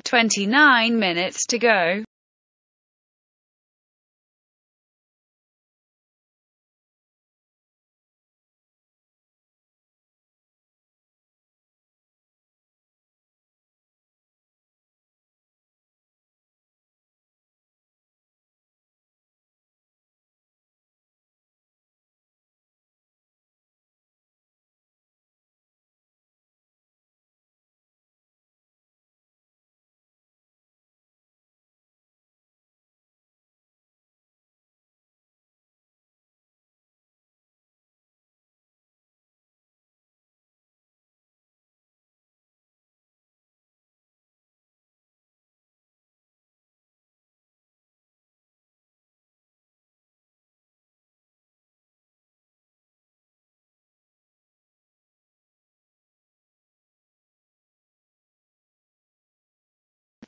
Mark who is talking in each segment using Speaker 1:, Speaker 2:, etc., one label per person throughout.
Speaker 1: 29 minutes to go.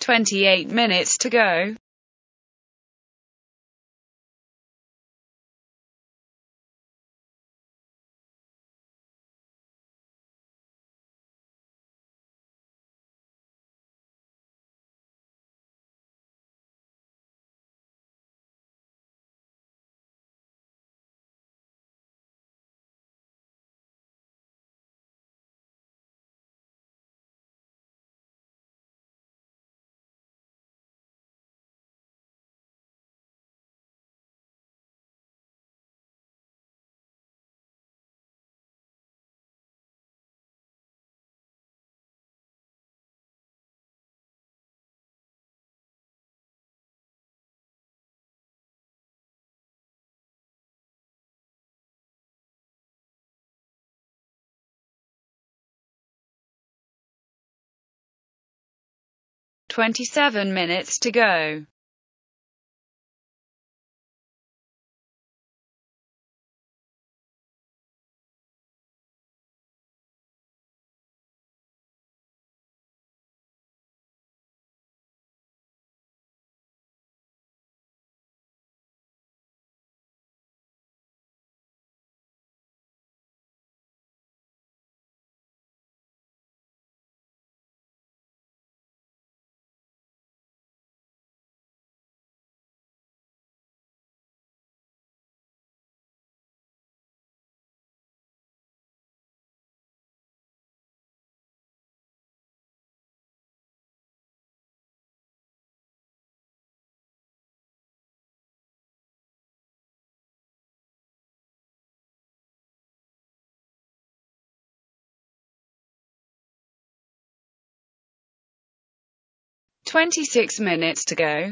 Speaker 1: "28 minutes to go. "27 minutes to go. "26 minutes to go.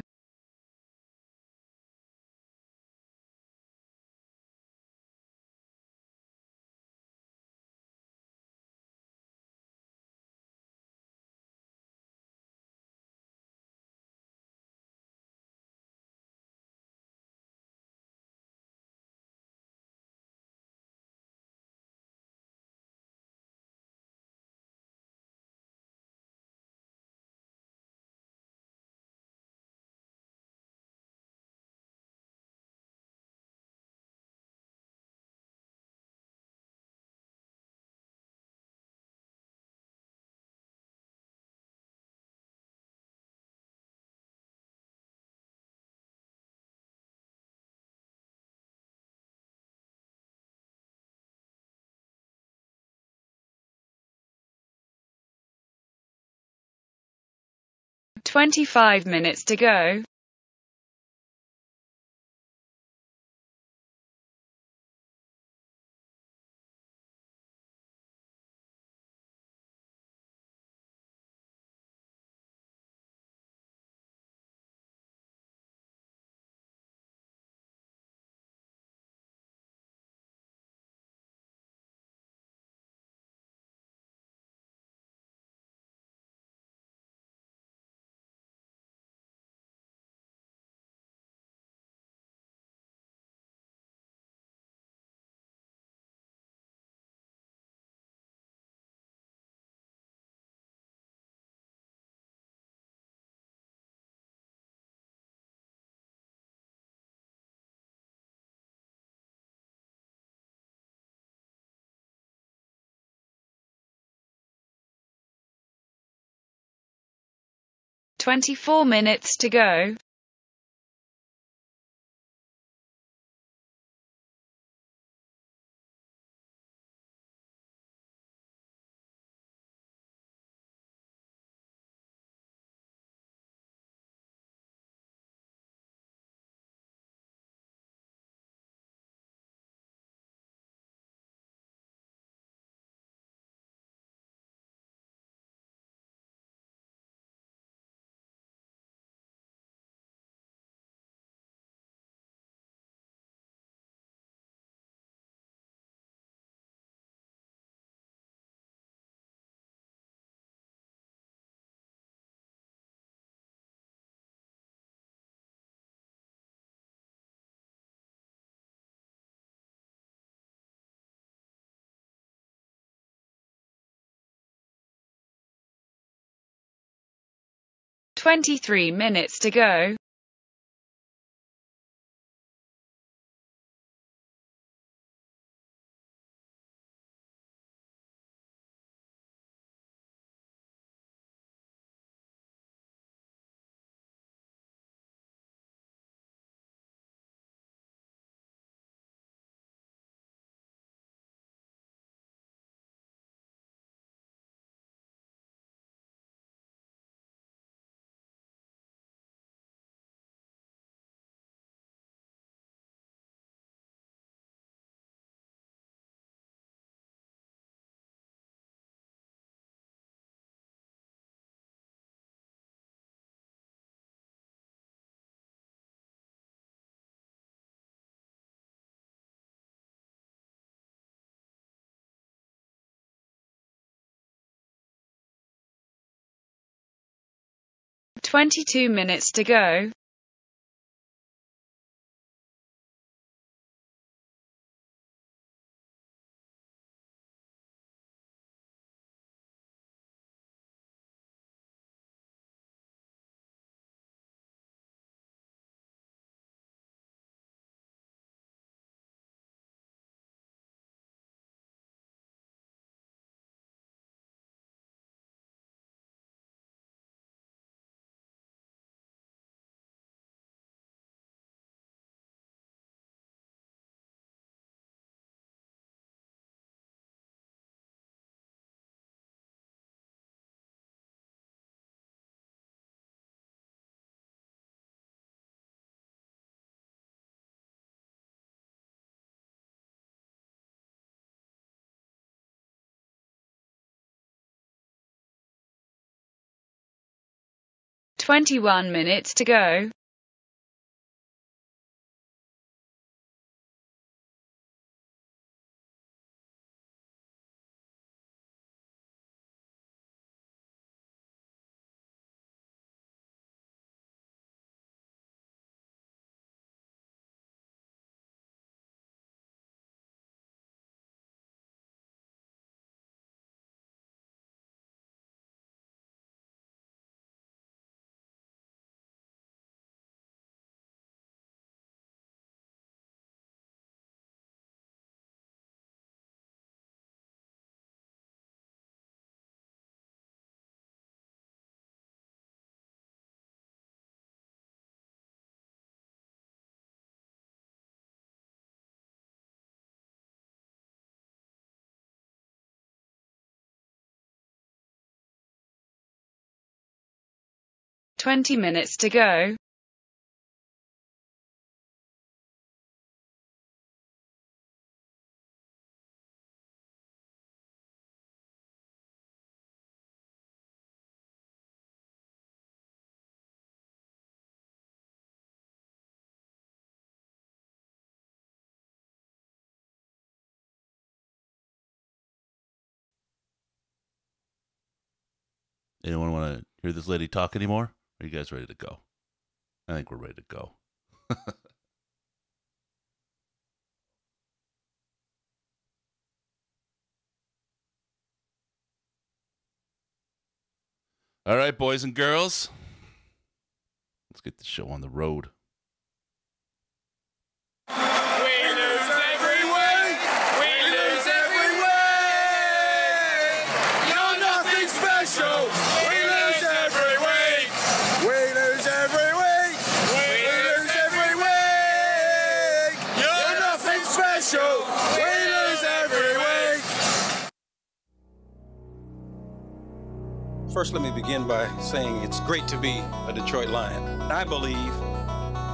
Speaker 1: "25 minutes to go. 24 minutes to go. "23 minutes to go. "22 minutes to go. "21 minutes to go. "20 minutes to go.
Speaker 2: Anyone want to hear this lady talk anymore? Are you guys ready to go? I think we're ready to go. All right, boys and girls. Let's get the show on the road.
Speaker 3: We lose every week. We lose every week. You're nothing special. We lose every week.
Speaker 4: First, let me begin by saying it's great to be a Detroit Lion. I believe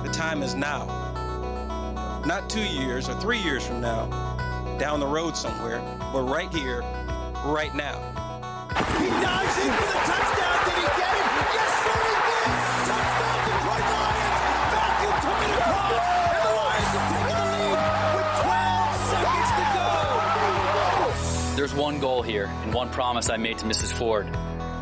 Speaker 4: the time is now. Not 2 years or 3 years from now, down the road somewhere, but right here, right now.
Speaker 5: He dives in for the touchdown. Did he get it? Yes, sir, he did. Touchdown, Detroit Lions. Matthew took it across, and the Lions have taken the lead with 12 seconds to go.
Speaker 6: There's one goal here, and one promise I made to Mrs. Ford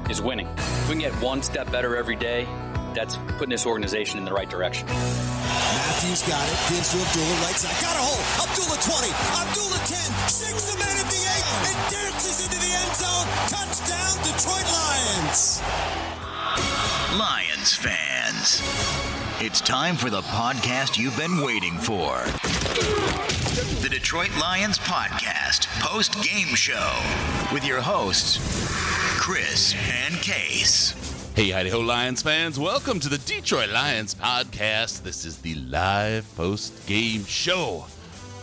Speaker 6: is winning. If we can get one step better every day, that's putting this organization in the right direction.
Speaker 5: Matthews got it, gives to Abdullah right side, got a hole, Abdullah 20, Abdullah 10, shakes the man at the 8, and dances into the end zone. Touchdown, Detroit Lions.
Speaker 7: Lions fans, it's time for the podcast you've been waiting for. The Detroit Lions Podcast Postgame Show with your hosts, Chris and Case.
Speaker 2: Hey, howdy-ho, Lions fans. Welcome to the Detroit Lions Podcast. This is the live post-game show.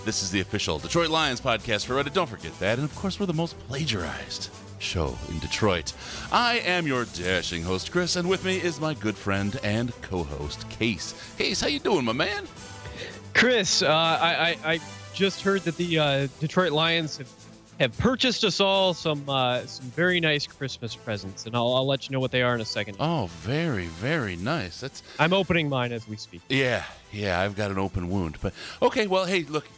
Speaker 2: This is the official Detroit Lions Podcast for Reddit. Don't forget that. And, of course, we're the most plagiarized show in Detroit. I am your dashing host, Chris, and with me is my good friend and co-host, Case. Case, how you doing, my man?
Speaker 8: Chris, I just heard that the Detroit Lions have purchased us all some very nice Christmas presents, and I'll let you know what they are in a second.
Speaker 2: Oh, very, very nice.
Speaker 8: I'm opening mine as we speak.
Speaker 2: Yeah, I've got an open wound. But okay, well, hey, look,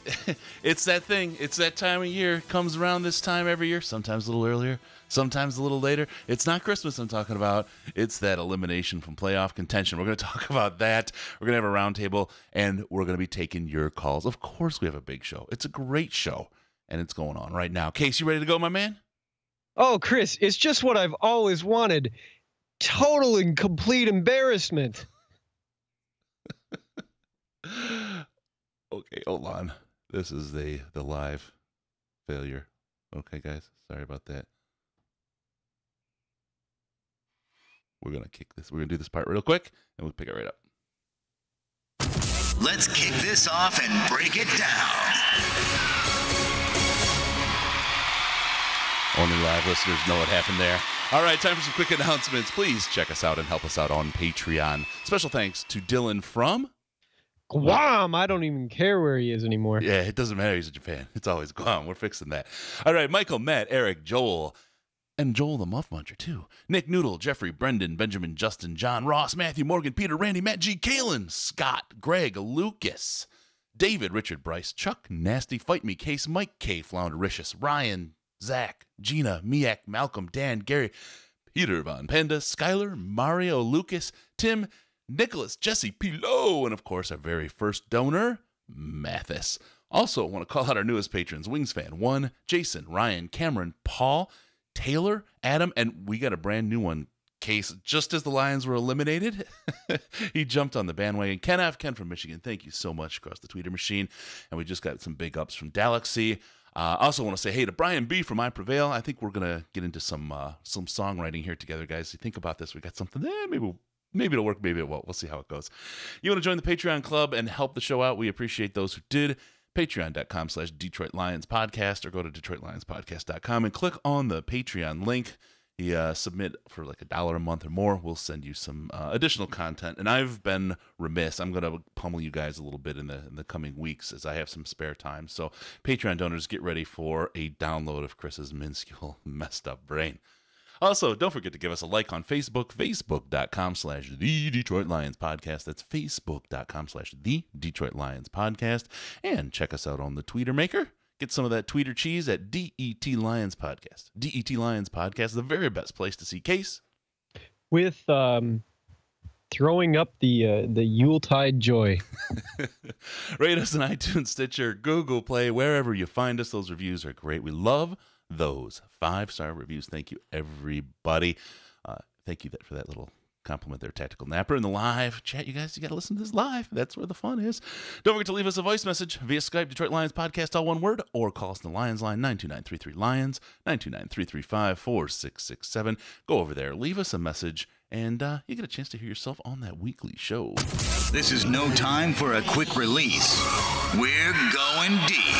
Speaker 2: it's that thing. It's that time of year. It comes around this time every year, sometimes a little earlier, sometimes a little later. It's not Christmas I'm talking about. It's that elimination from playoff contention. We're going to talk about that. We're going to have a roundtable, and we're going to be taking your calls. Of course, we have a big show. It's a great show. And it's going on right now. Case, you ready to go, my man?
Speaker 8: Oh, Chris, it's just what I've always wanted. Total and complete embarrassment.
Speaker 2: Okay, hold on. This is the live failure. Okay, guys, sorry about that. We're going to kick this. We're going to do this part real quick, and we'll pick it right up.
Speaker 7: Let's kick this off and break it down.
Speaker 2: Only live listeners know what happened there. All right, time for some quick announcements. Please check us out and help us out on Patreon. Special thanks to Dylan from
Speaker 8: Guam. I don't even care where he is anymore.
Speaker 2: Yeah, it doesn't matter. He's in Japan. It's always Guam. We're fixing that. All right, Michael, Matt, Eric, Joel, and Joel the Muff Muncher, too. Nick Noodle, Jeffrey, Brendan, Benjamin, Justin, John, Ross, Matthew, Morgan, Peter, Randy, Matt G, Kalen, Scott, Greg, Lucas, David, Richard, Bryce, Chuck, Nasty, Fight Me, Case, Mike, K, Floundericious, Ryan, Zach, Gina, Miak, Malcolm, Dan, Gary, Peter Von Panda, Skylar, Mario, Lucas, Tim, Nicholas, Jesse, Pilo, and of course our very first donor, Mathis. Also want to call out our newest patrons, Wingsfan 1, Jason, Ryan, Cameron, Paul, Taylor, Adam, and we got a brand new one, Case, just as the Lions were eliminated. He jumped on the bandwagon. Ken from Michigan, thank you so much across the Twitter machine. And we just got some big ups from Galaxy. Also want to say hey to Brian B from I Prevail. I think we're gonna get into some songwriting here together, guys. You think about this, we got something there. Maybe it'll work, maybe it won't. We'll see how it goes. You want to join the Patreon club and help the show out? We appreciate those who did. Patreon.com/Detroit Lions Podcast, or go to DetroitLionsPodcast.com and click on the Patreon link. You submit for like $1 a month or more, we'll send you some additional content. And I've been remiss. I'm going to pummel you guys a little bit in the coming weeks as I have some spare time. So Patreon donors, get ready for a download of Chris's minuscule, messed up brain. Also, don't forget to give us a like on Facebook, Facebook.com/The Detroit Lions Podcast. That's Facebook.com/The Detroit Lions Podcast. And check us out on the Tweeter Maker. Get some of that tweeter cheese at DET Lions Podcast. DET Lions Podcast is the very best place to see Case.
Speaker 8: With throwing up the Yuletide joy.
Speaker 2: Rate us on iTunes, Stitcher, Google Play, wherever you find us. Those reviews are great. We love those 5-star reviews. Thank you, everybody. Thank you for that little compliment there, Tactical Napper. In the live chat, you guys, you got to listen to this live. That's where the fun is. Don't forget to leave us a voice message via Skype, Detroit Lions Podcast, all one word, or call us on the Lions line, 929-33-LIONS, 929-335-4667. Go over there, leave us a message, and you get a chance to hear yourself on that weekly show.
Speaker 7: This is no time for a quick release. We're going deep.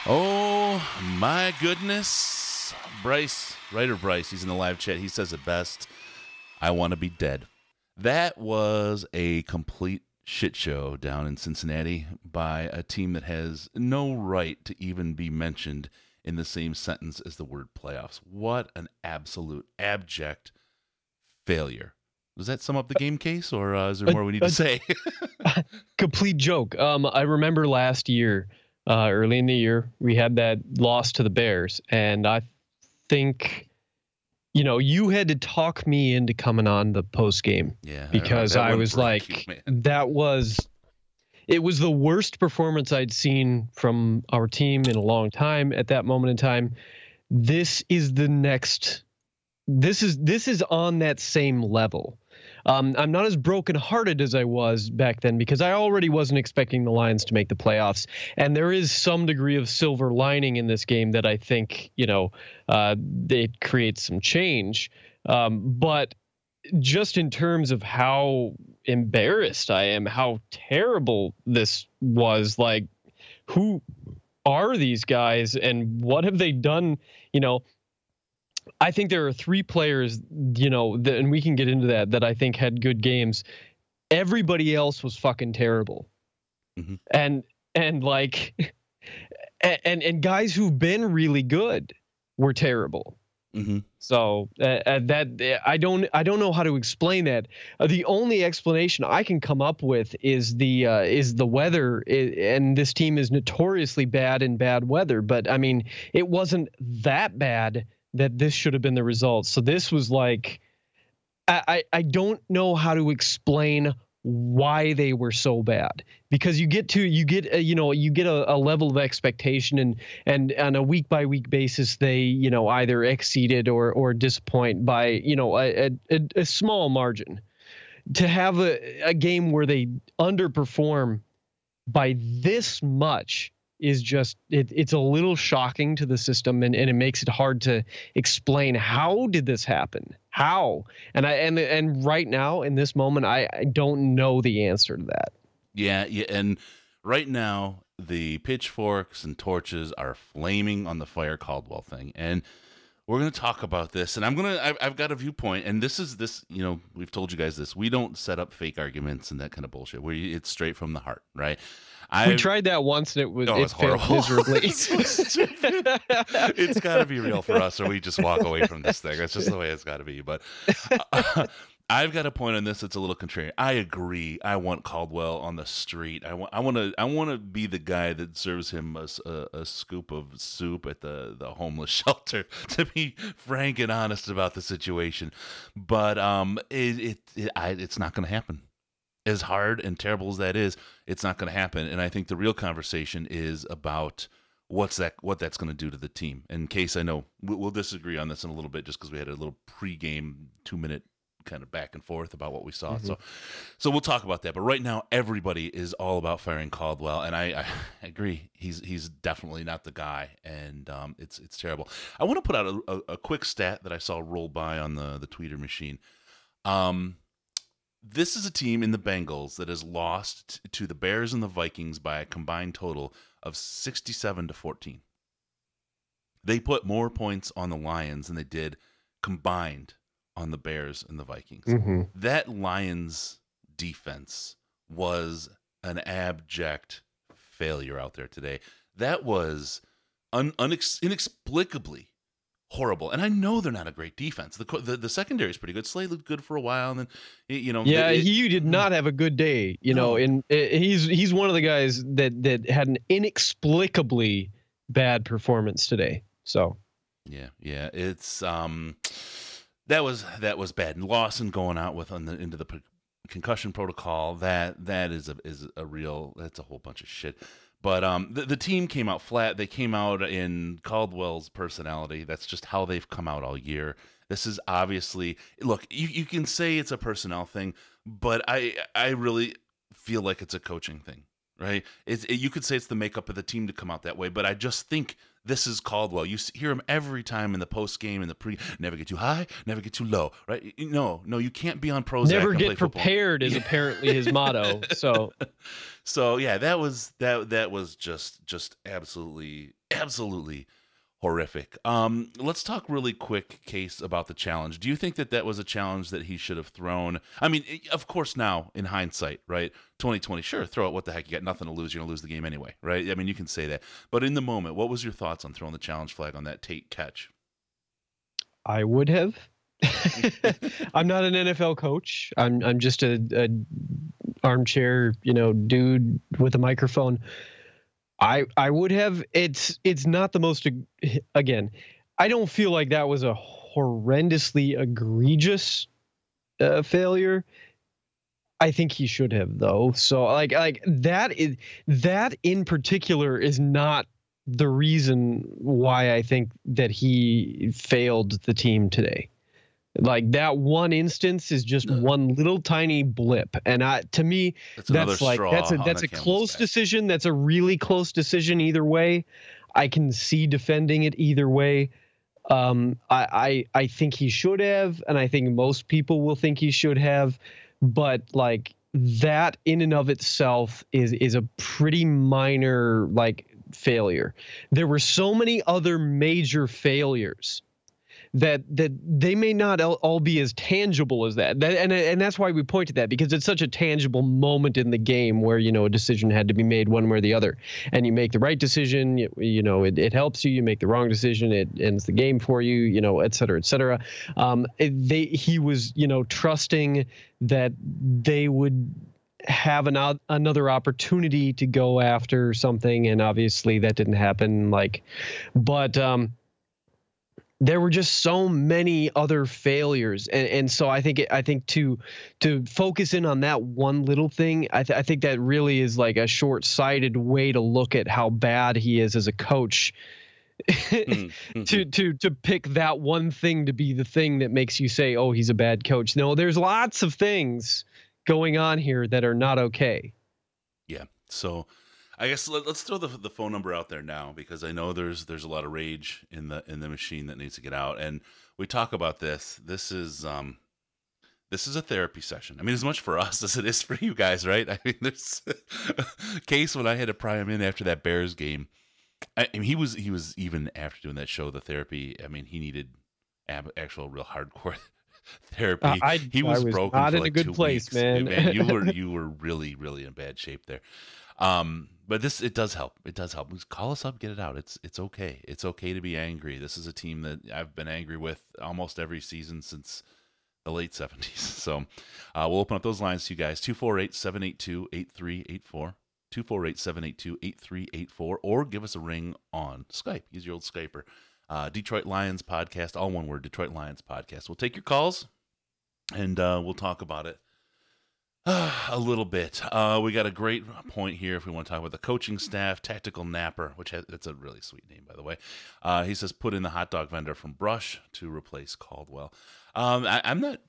Speaker 2: Oh, my goodness. Bryce, writer Bryce, he's in the live chat. He says it best. I want to be dead. That was a complete shit show down in Cincinnati by a team that has no right to even be mentioned in the same sentence as the word playoffs. What an absolute abject failure. Does that sum up the game case, or is there more we need to say?
Speaker 8: Complete joke. I remember last year, early in the year, we had that loss to the Bears, and I think, you had to talk me into coming on the post game.
Speaker 2: Yeah,
Speaker 8: because I was like, it was the worst performance I'd seen from our team in a long time at that moment in time. This is on that same level. I'm not as brokenhearted as I was back then because I already wasn't expecting the Lions to make the playoffs. And there is some degree of silver lining in this game that I think, it creates some change. But just in terms of how embarrassed I am, how terrible this was, like, who are these guys and what have they done? I think there are three players, and we can get into that I think had good games. Everybody else was fucking terrible.
Speaker 2: Mm-hmm.
Speaker 8: And guys who've been really good were terrible.
Speaker 2: Mm-hmm.
Speaker 8: So that I don't know how to explain that. The only explanation I can come up with is the weather, and this team is notoriously bad in bad weather. But I mean, it wasn't that bad that this should have been the result. So this was like, I don't know how to explain why they were so bad, because you get a level of expectation, and on a week by week basis, they, either exceeded or disappoint by, a small margin. To have a game where they underperform by this much is just, it's a little shocking to the system, and it makes it hard to explain how did this happen? How? And right now in this moment, I don't know the answer to that.
Speaker 2: Yeah, and right now the pitchforks and torches are flaming on the Fire Caldwell thing, and we're going to talk about this, and I've got a viewpoint, and this, we've told you guys this. We don't set up fake arguments and that kind of bullshit. It's straight from the heart, right?
Speaker 8: We tried that once, and it failed miserably.
Speaker 2: It's got to be real for us, or we just walk away from this thing. That's just the way it's got to be. But I've got a point on this that's a little contrary. I agree. I want Caldwell on the street. I want to be the guy that serves him a scoop of soup at the homeless shelter, to be frank and honest about the situation. But it's not going to happen. As hard and terrible as that is, it's not going to happen. And I think the real conversation is about what that's going to do to the team. In case, I know we'll disagree on this in a little bit, just because we had a little pregame 2-minute kind of back and forth about what we saw. Mm-hmm. So we'll talk about that. But right now, everybody is all about firing Caldwell, and I agree. He's definitely not the guy, and it's terrible. I want to put out a quick stat that I saw roll by on the tweeter machine. This is a team in the Bengals that has lost to the Bears and the Vikings by a combined total of 67-14. They put more points on the Lions than they did combined on the Bears and the Vikings. Mm-hmm. That Lions defense was an abject failure out there today. That was inexplicably horrible. And I know they're not a great defense. The secondary is pretty good. Slay looked good for a while, and then
Speaker 8: he did not have a good day. And he's one of the guys that had an inexplicably bad performance today. So
Speaker 2: yeah, it's that was bad. And Lawson going out into the concussion protocol, that is a real, that's a whole bunch of shit. But the team came out flat. They came out in Caldwell's personality. That's just how they've come out all year. This is obviously, look, you can say it's a personnel thing, but I really feel like it's a coaching thing, right? You could say it's the makeup of the team to come out that way, but I just think this is Caldwell. You hear him every time in the post game, in the pre. Never get too high, never get too low, right? No, you can't be on Prozac.
Speaker 8: Never get prepared is apparently his motto. So
Speaker 2: yeah, that was just absolutely horrific. Let's talk really quick, Case, about the challenge. Do you think that was a challenge that he should have thrown? I mean, of course, now in hindsight, right? 2020, sure, throw it. What the heck? You got nothing to lose. You're gonna lose the game anyway, right? I mean, you can say that. But in the moment, what was your thoughts on throwing the challenge flag on that Tate catch?
Speaker 8: I would have. I'm not an NFL coach. I'm just a armchair, dude with a microphone. I would have. It's not the most, again, I don't feel like that was a horrendously egregious failure. I think he should have, though. So like that in particular is not the reason why I think that he failed the team today. Like that one instance is just one little tiny blip, and to me, that's a close decision. That's a really close decision either way. I can see defending it either way. I think he should have, and I think most people will think he should have, but like that in and of itself is a pretty minor failure. There were so many other major failures that they may not all be as tangible as that. And that's why we point to that, because it's such a tangible moment in the game where, a decision had to be made one way or the other, and you make the right decision, it helps you. You make the wrong decision, it ends the game for you, et cetera, et cetera. He was, trusting that they would have another opportunity to go after something, and obviously that didn't happen. But there were just so many other failures, and so I think to focus in on that one little thing, I think that really is like a short-sighted way to look at how bad he is as a coach. to pick that one thing to be the thing that makes you say, oh, he's a bad coach. No, there's lots of things going on here that are not okay.
Speaker 2: Yeah. So I guess let's throw the phone number out there now, because I know there's a lot of rage in the machine that needs to get out, and we talk about this. This is a therapy session. I mean, as much for us as it is for you guys, right? I mean, there's Case, when I had to pry him in after that Bears game. I mean, he was even after doing that show, the therapy. I mean, he needed actual real hardcore therapy. He was broken.
Speaker 8: Not
Speaker 2: for
Speaker 8: in
Speaker 2: like
Speaker 8: a good
Speaker 2: 2
Speaker 8: place,
Speaker 2: weeks.
Speaker 8: man.
Speaker 2: You were really, really in bad shape there. But it does help. It does help. Call us up, get it out. It's okay. It's okay to be angry. This is a team that I've been angry with almost every season since the late 70s. So we'll open up those lines to you guys. 248-782-8384. 248-782-8384. Or give us a ring on Skype. Use your old Skyper. Detroit Lions Podcast, all one word, Detroit Lions Podcast. We'll take your calls, and we'll talk about it a little bit. We got a great point here if we want to talk about the coaching staff. Tactical Napper, that's a really sweet name, by the way. He says, put in the hot dog vendor from Brush to replace Caldwell. I'm not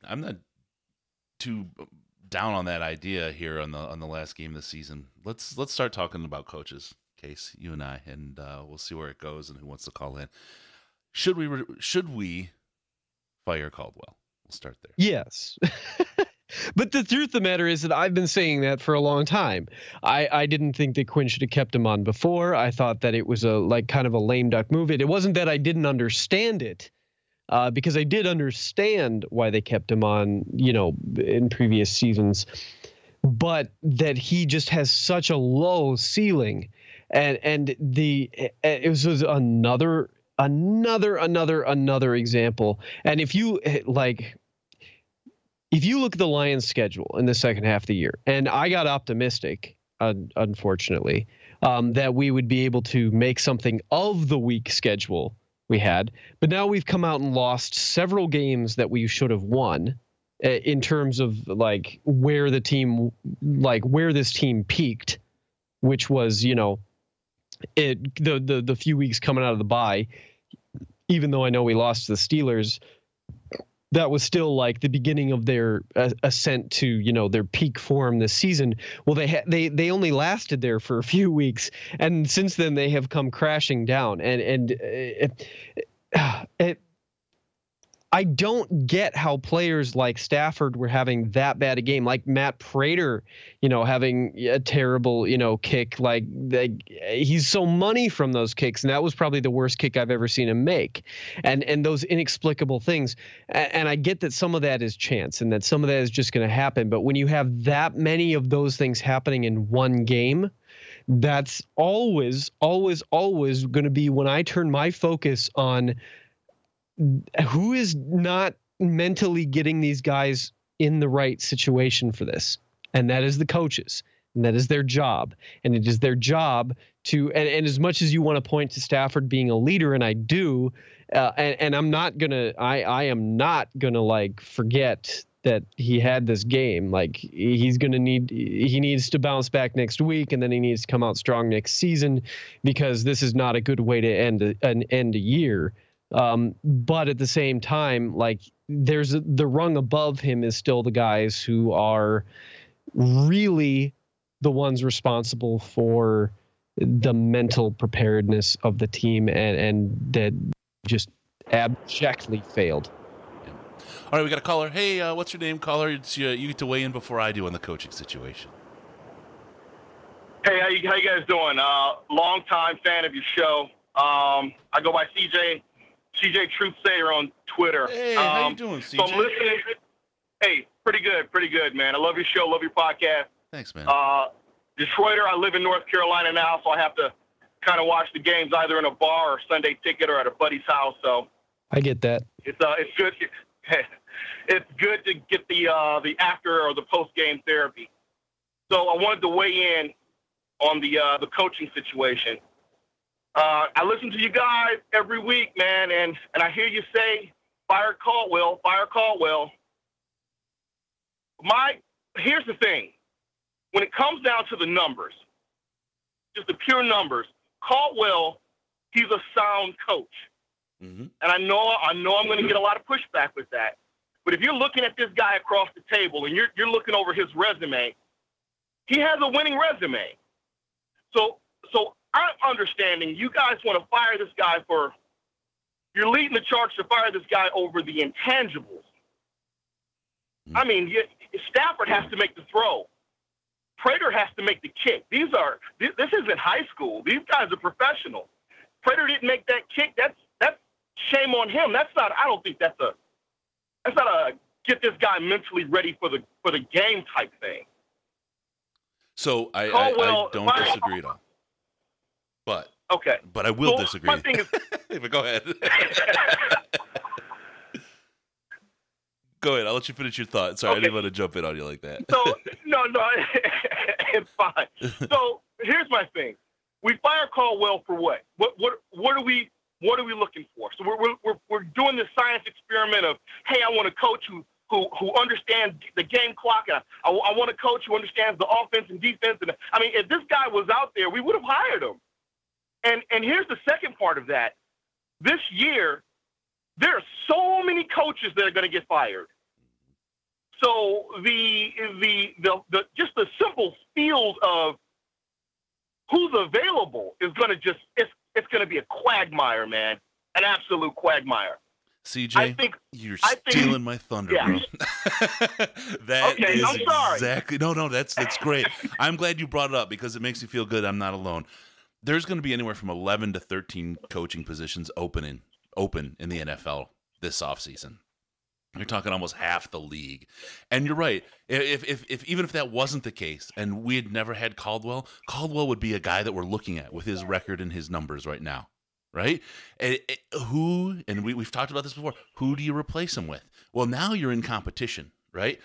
Speaker 2: too down on that idea here on the last game this season. Let's start talking about coaches, Case, you and I, and we'll see where it goes and who wants to call in. Should we fire Caldwell? We'll start there.
Speaker 8: Yes. But the truth of the matter is that I've been saying that for a long time. I didn't think that Quinn should have kept him on before. I thought that it was kind of a lame duck move. It wasn't that I didn't understand it, because I did understand why they kept him on, in previous seasons, but that he just has such a low ceiling, and it was another example. And if you look at the Lions' schedule in the second half of the year, and I got optimistic, unfortunately, that we would be able to make something of the weak schedule we had, but now we've come out and lost several games that we should have won, in terms of where this team peaked, which was, the few weeks coming out of the bye. Even though I know we lost to the Steelers, that was still the beginning of their ascent to, their peak form this season. Well, they only lasted there for a few weeks, and since then they have come crashing down. And I don't get how players like Stafford were having that bad a game, like Matt Prater, having a terrible, kick. Like he's so money from those kicks, and that was probably the worst kick I've ever seen him make. And those inexplicable things. And I get that some of that is chance, and that some of that is just going to happen. But when you have that many of those things happening in one game, that's always going to be when I turn my focus on who is not mentally getting these guys in the right situation for this. And that is the coaches. And that is their job. And it is their job to, and as much as you want to point to Stafford being a leader, and I do, and I'm not going to, I am not going to like forget that he had this game. Like he needs to bounce back next week, and then he needs to come out strong next season, because this is not a good way to end a year. But at the same time, like there's the rung above him is still the guys who are really the ones responsible for the mental preparedness of the team, and that just abjectly failed.
Speaker 2: Yeah. All right, we got a caller. Hey, what's your name, caller? You get to weigh in before I do on the coaching situation.
Speaker 9: Hey, how you guys doing? Long time fan of your show. I go by CJ Truthsayer on Twitter.
Speaker 2: Hey, how you doing, CJ?
Speaker 9: So I'm listening. Hey, pretty good, man. I love your show, love your podcast.
Speaker 2: Thanks, man.
Speaker 9: Detroiter, I live in North Carolina now, so I have to kind of watch the games either in a bar or Sunday ticket or at a buddy's house. So
Speaker 8: I get that.
Speaker 9: It's good. It's good to get the after or the post game therapy. So I wanted to weigh in on the coaching situation. I listen to you guys every week, man, and I hear you say, fire Caldwell. Here's the thing. When it comes down to the numbers, just the pure numbers, Caldwell, he's a sound coach. Mm-hmm. And I know I'm going to get a lot of pushback with that. But if you're looking at this guy across the table and you're looking over his resume, he has a winning resume. So I'm understanding you guys want to fire this guy you're leading the charge to fire this guy over the intangibles. Mm-hmm. I mean, Stafford has to make the throw. Prater has to make the kick. This isn't high school. These guys are professionals. Prater didn't make that kick. That's shame on him. I don't think that's a get this guy mentally ready for the game type thing.
Speaker 2: So I don't disagree at all. But
Speaker 9: okay.
Speaker 2: But I will disagree.
Speaker 9: My thing is,
Speaker 2: but go ahead. Go ahead. I'll let you finish your thought. Sorry, okay. I didn't want to jump in on you like that.
Speaker 9: So no, it's fine. So here's my thing: we fire Caldwell for what? What are we looking for? So we're doing this science experiment of, hey, I want a coach who understands the game clock, and I want a coach who understands the offense and defense. And I mean, if this guy was out there, we would have hired him. And here's the second part of that: this year, there are so many coaches that are going to get fired. So the just the simple field of who's available is going to it's going to be a quagmire, man, an absolute quagmire.
Speaker 2: CJ, you're stealing my thunder, bro. That
Speaker 9: okay,
Speaker 2: is
Speaker 9: I'm sorry.
Speaker 2: Exactly. No, that's great. I'm glad you brought it up because it makes me feel good. I'm not alone. There's going to be anywhere from 11 to 13 coaching positions open in the NFL this offseason. You're talking almost half the league. And you're right. If even if that wasn't the case and we had never had Caldwell would be a guy that we're looking at with his record and his numbers right now. Right? We've talked about this before. Who do you replace him with? Well, now you're in competition, right?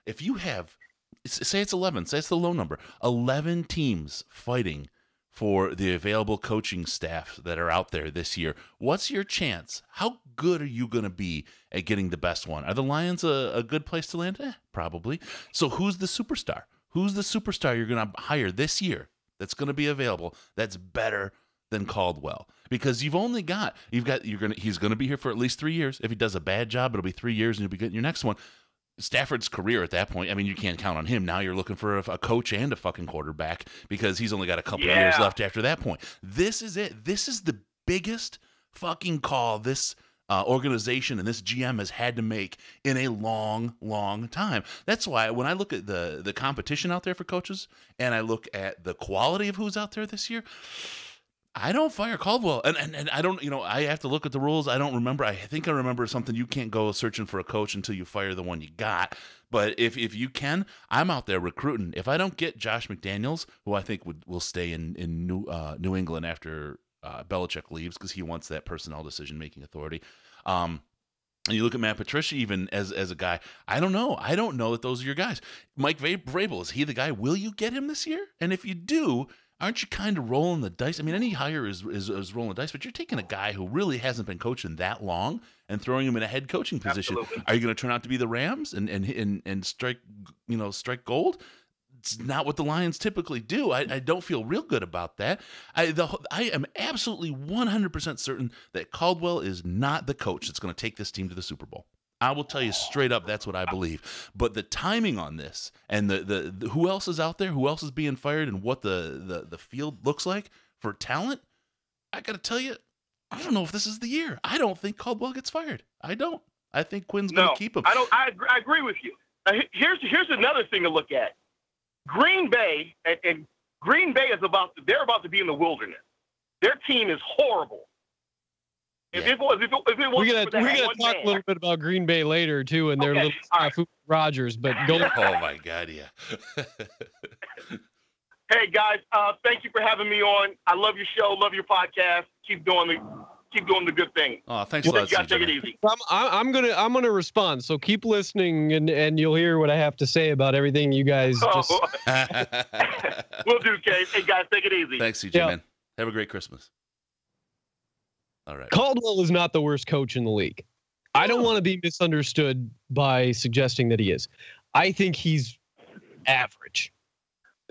Speaker 2: If you have, say it's 11, say it's the low number, 11 teams fighting for the available coaching staff that are out there this year. What's your chance? How good are you going to be at getting the best one? Are the Lions a good place to land? Probably. So who's the superstar? Who's the superstar you're going to hire this year that's going to be available that's better than Caldwell? Because he's going to be here for at least 3 years. If he does a bad job, it'll be 3 years and you'll be getting your next one. Stafford's career at that point, I mean, you can't count on him. Now you're looking for a coach and a fucking quarterback because he's only got a couple of years left after that point. This is it. This is the biggest fucking call this organization and this GM has had to make in a long, long time. That's why when I look at the competition out there for coaches and I look at the quality of who's out there this year, I don't fire Caldwell. And I don't, I have to look at the rules. I don't remember. I think I remember something. You can't go searching for a coach until you fire the one you got. But if you can, I'm out there recruiting. If I don't get Josh McDaniels, who I think will stay in New England after Belichick leaves because he wants that personnel decision-making authority. And you look at Matt Patricia even as a guy, I don't know. I don't know that those are your guys. Mike Vrabel, is he the guy? Will you get him this year? And if you do, aren't you kind of rolling the dice? I mean, any hire is rolling the dice, but you're taking a guy who really hasn't been coaching that long and throwing him in a head coaching position. Absolutely. Are you going to turn out to be the Rams and strike gold? It's not what the Lions typically do. I don't feel real good about that. I am absolutely 100% certain that Caldwell is not the coach that's going to take this team to the Super Bowl. I will tell you straight up, that's what I believe. But the timing on this and the who else is out there, who else is being fired, and what the field looks like for talent, I got to tell you, I don't know if this is the year. I don't think Caldwell gets fired. I don't. I think Quinn's going to keep him.
Speaker 9: I agree with you. Here's another thing to look at. Green Bay and Green Bay about to be in the wilderness. Their team is horrible. If it was,
Speaker 8: we're gonna talk a little bit about Green Bay later too, and their little snafu Rodgers. But go.
Speaker 2: Oh my God, yeah.
Speaker 9: Hey guys, thank you for having me on. I love your show, love your podcast. Keep doing the good thing.
Speaker 2: Oh, thanks a lot.
Speaker 9: You guys take it easy.
Speaker 8: I'm gonna respond. So keep listening, and you'll hear what I have to say about everything you guys just.
Speaker 9: Will do, Case. Hey guys, take it easy.
Speaker 2: Thanks, CJ, man. Have a great Christmas. All right.
Speaker 8: Caldwell is not the worst coach in the league. I don't want to be misunderstood by suggesting that he is. I think he's average.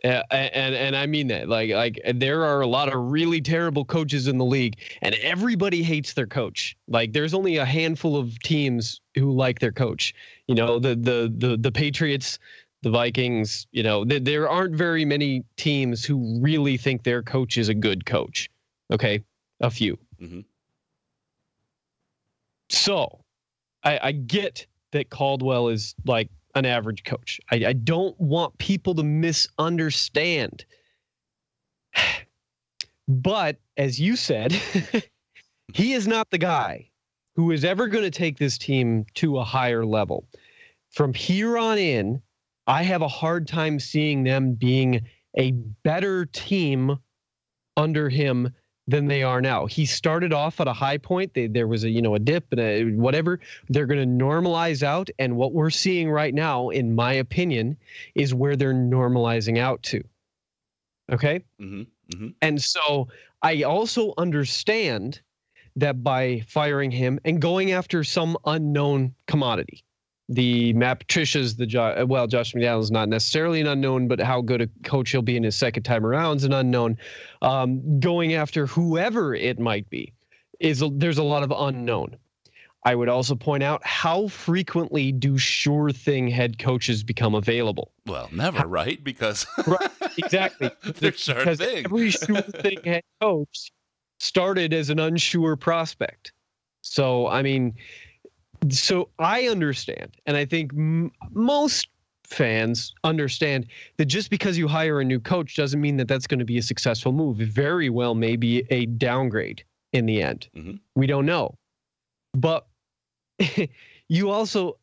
Speaker 8: And I mean that. Like there are a lot of really terrible coaches in the league, and everybody hates their coach. Like there's only a handful of teams who like their coach. The Patriots, the Vikings, there aren't very many teams who really think their coach is a good coach. Okay? A few. Mm-hmm. So I get that Caldwell is like an average coach. I don't want people to misunderstand. But as you said, he is not the guy who is ever going to take this team to a higher level. From here on in, I have a hard time seeing them being a better team under him than they are now. He started off at a high point. There was a dip and whatever. They're going to normalize out, and what we're seeing right now, in my opinion, is where they're normalizing out to. Okay? Mm-hmm. Mm-hmm. And so I also understand that by firing him and going after some unknown commodity, the Matt Patricia's, Josh McDaniels is not necessarily an unknown, but how good a coach he'll be in his second time around is an unknown. Going after whoever it might be there's a lot of unknown. I would also point out, how frequently do sure thing head coaches become available?
Speaker 2: Well, never, right? Because
Speaker 8: right, exactly.
Speaker 2: They're sure thing.
Speaker 8: Every sure thing head coach started as an unsure prospect. So I mean. So I understand, and I think most fans understand that just because you hire a new coach doesn't mean that that's going to be a successful move. It very well may be a downgrade in the end. Mm-hmm. We don't know. But you also,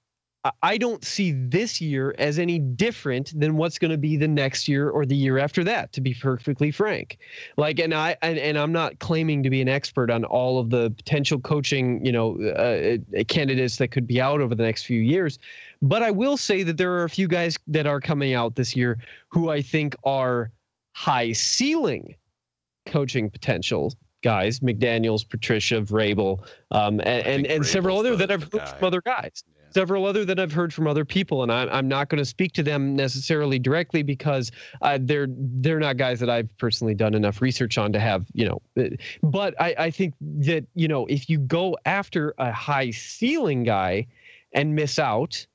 Speaker 8: I don't see this year as any different than what's going to be the next year or the year after that, to be perfectly frank. Like, and I'm not claiming to be an expert on all of the potential coaching, candidates that could be out over the next few years. But I will say that there are a few guys that are coming out this year who I think are high ceiling coaching potential guys: McDaniels, Patricia, Vrabel, and several other that I've heard from other guys. Several other that I've heard from other people, and I'm not going to speak to them necessarily directly because they're not guys that I've personally done enough research on to have, But I think that, if you go after a high ceiling guy and miss out,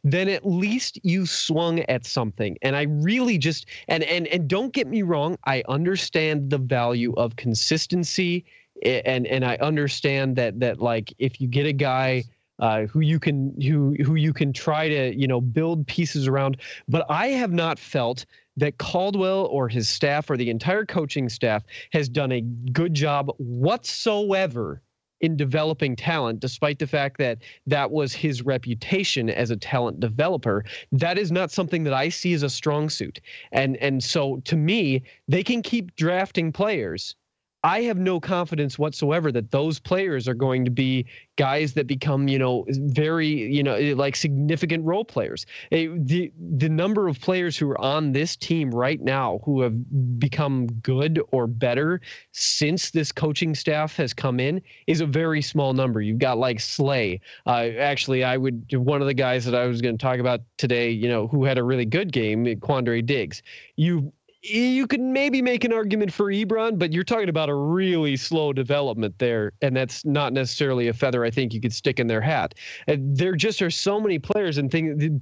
Speaker 8: then at least you swung at something. And I really just and don't get me wrong, I understand the value of consistency And I understand that like if you get a guy who you can try to build pieces around, but I have not felt that Caldwell or his staff or the entire coaching staff has done a good job whatsoever in developing talent, despite the fact that that was his reputation as a talent developer. That is not something that I see as a strong suit. And so to me, they can keep drafting players. I have no confidence whatsoever that those players are going to be guys that become, very, like significant role players. The number of players who are on this team right now who have become good or better since this coaching staff has come in is a very small number. You've got like Slay. Actually, one of the guys that I was going to talk about today, who had a really good game, Quandre Diggs. You could maybe make an argument for Ebron, but you're talking about a really slow development there, and that's not necessarily a feather I think you could stick in their hat. And there just are so many players and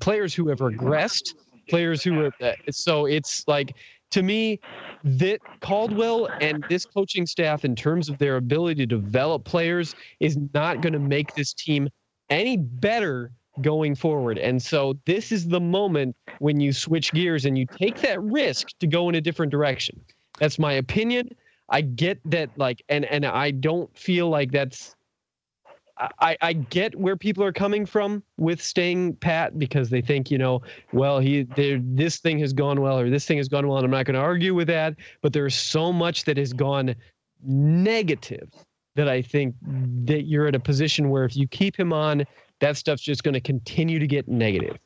Speaker 8: players who have regressed, players who are so it's like, to me, that Caldwell and this coaching staff, in terms of their ability to develop players, is not going to make this team any better going forward. And so this is the moment when you switch gears and you take that risk to go in a different direction. That's my opinion. I get that, like, and I don't feel like that's, I get where people are coming from with staying pat, because they think, well, this thing has gone well, or this thing has gone well, and I'm not going to argue with that. But there's so much that has gone negative that I think that you're at a position where if you keep him on, that stuff's just going to continue to get negative.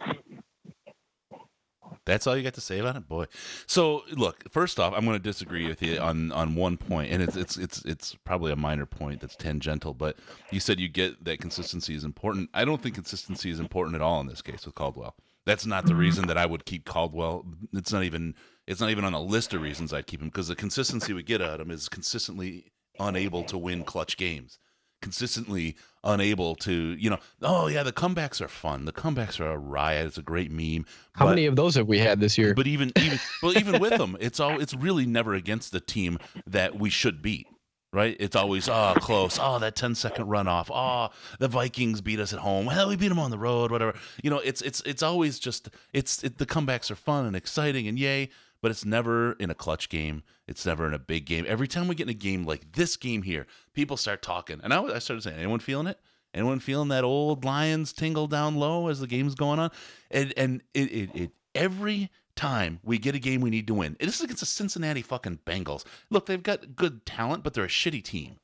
Speaker 2: That's all you got to say about it, boy. So, look, first off, I'm going to disagree with you on one point, and it's probably a minor point that's tangential. But you said you get that consistency is important. I don't think consistency is important at all in this case with Caldwell. That's not the reason that I would keep Caldwell. It's not even on the list of reasons I'd keep him, because the consistency we get out of him is consistently unable to win clutch games. Consistently unable to, oh yeah, the comebacks are fun. The comebacks are a riot. It's a great meme.
Speaker 8: How many of those have we had this year?
Speaker 2: But even with them, it's really never against the team that we should beat, right? It's always close. Oh, that 10-second runoff. Oh, the Vikings beat us at home. Well, we beat them on the road. Whatever. It's always just the comebacks are fun and exciting and yay. But it's never in a clutch game. It's never in a big game. Every time we get in a game like this game here, people start talking. And I started saying, anyone feeling it? Anyone feeling that old Lions tingle down low as the game's going on? And it every time we get a game we need to win. This is against the Cincinnati fucking Bengals. Look, they've got good talent, but they're a shitty team.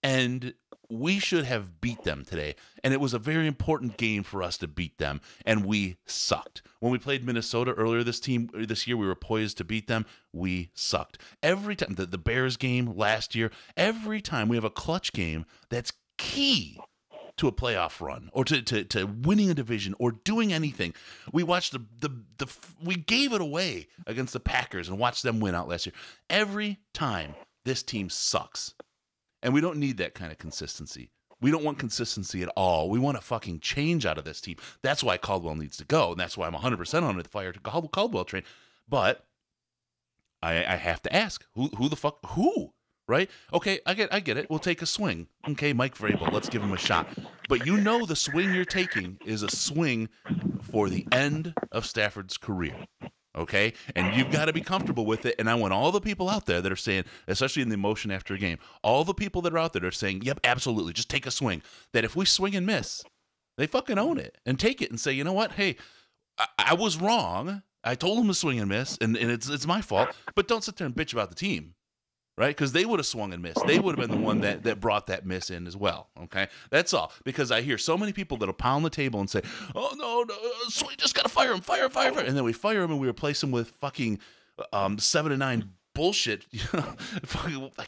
Speaker 2: And we should have beat them today. And it was a very important game for us to beat them. And we sucked. When we played Minnesota earlier this year, we were poised to beat them. We sucked. Every time, the Bears game last year, every time we have a clutch game that's key to a playoff run or to winning a division or doing anything. We watched we gave it away against the Packers and watched them win out last year. Every time this team sucks. And we don't need that kind of consistency. We don't want consistency at all. We want a fucking change out of this team. That's why Caldwell needs to go. And that's why I'm 100% on the fire to Caldwell train. But I have to ask, who the fuck, who? Right? Okay, I get it. We'll take a swing. Okay, Mike Vrabel, let's give him a shot. But the swing you're taking is a swing for the end of Stafford's career. Okay? And you've got to be comfortable with it. And I want all the people out there that are saying, especially in the emotion after a game, all the people that are out there are saying, yep, absolutely, just take a swing. That if we swing and miss, they fucking own it and take it and say, you know what? Hey, I was wrong. I told them to swing and miss, and it's my fault. But don't sit there and bitch about the team. Right? Because they would have swung and missed. They would have been the one that brought that miss in as well. Okay? That's all. Because I hear so many people that'll pound the table and say, oh, no, so we just got to fire him, fire. And then we fire him and we replace him with fucking 7-9 bullshit. I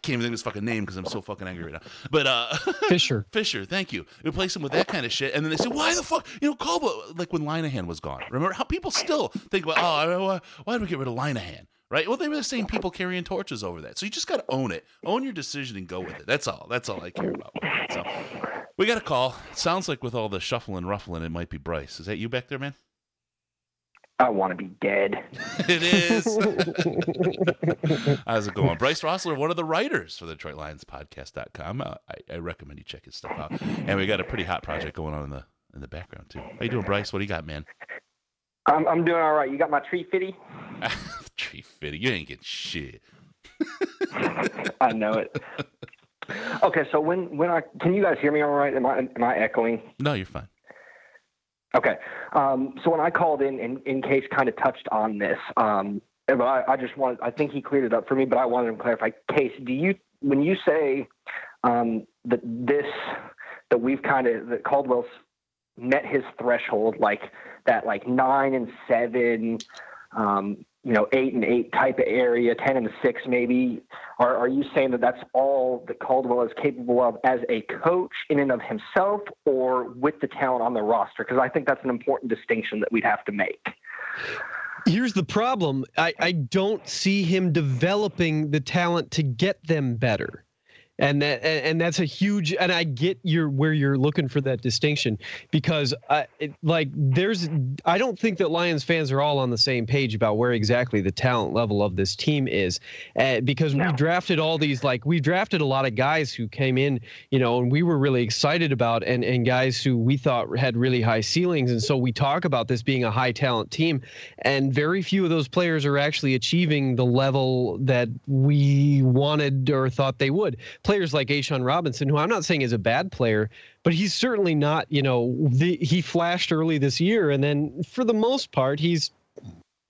Speaker 2: can't even think of his fucking name because I'm so fucking angry right now. But
Speaker 8: Fisher,
Speaker 2: thank you. We replace him with that kind of shit. And then they say, why the fuck? Caldwell, like when Linehan was gone. Remember how people still think about, why did we get rid of Linehan? Right? Well, they were the same people carrying torches over that. So you just got to own it. Own your decision and go with it. That's all. That's all I care about. So we got a call. It sounds like with all the shuffling and ruffling, it might be Bryce. Is that you back there, man?
Speaker 10: I want to be dead.
Speaker 2: It is. How's it going? Bryce Rossler, one of the writers for the DetroitLionsPodcast.com. I recommend you check his stuff out. And we got a pretty hot project going on in the background, too. How you doing, Bryce? What do you got, man?
Speaker 10: I'm doing all right. You got my tree fitty?
Speaker 2: Tree fitty? You ain't getting shit.
Speaker 10: I know it. Okay, so can you guys hear me all right? Am I echoing?
Speaker 2: No, you're fine.
Speaker 10: Okay. So when I called in case kind of touched on this, I think he cleared it up for me, but I wanted to clarify. Case, when you say that Caldwell's met his threshold, like that, like 9 and 7, 8 and 8 type of area, 10 and 6 maybe. Are you saying that that's all that Caldwell is capable of as a coach in and of himself, or with the talent on the roster? Because I think that's an important distinction that we'd have to make.
Speaker 8: Here's the problem. I don't see him developing the talent to get them better. And that's a huge, and I get where you're looking for that distinction, because I don't think that Lions fans are all on the same page about where exactly the talent level of this team is, because we drafted we drafted a lot of guys who came in, and we were really excited about, and guys who we thought had really high ceilings. And so we talk about this being a high talent team, and very few of those players are actually achieving the level that we wanted or thought they would. Players like A'Shawn Robinson, who I'm not saying is a bad player, but he's certainly not, he flashed early this year, and then for the most part,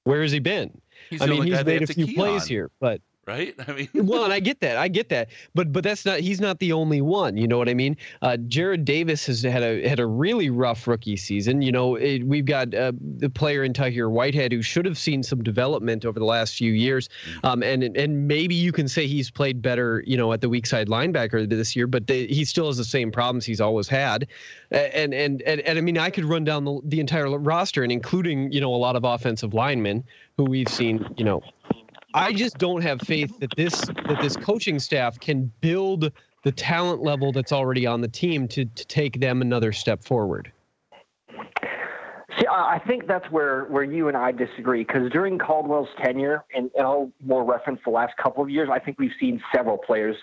Speaker 8: where has he been? He's made a few plays here, but
Speaker 2: right? I mean,
Speaker 8: well, and I get that, but he's not the only one. You know what I mean? Jared Davis has had a really rough rookie season. We've got the player in Tahir Whitehead who should have seen some development over the last few years. And maybe you can say he's played better, at the weak side linebacker this year, but he still has the same problems he's always had. And I mean, I could run down the entire roster, and including, a lot of offensive linemen who we've seen, I just don't have faith that this coaching staff can build the talent level that's already on the team to take them another step forward.
Speaker 10: See, I think that's where you and I disagree, because during Caldwell's tenure, and I'll more reference the last couple of years, I think we've seen several players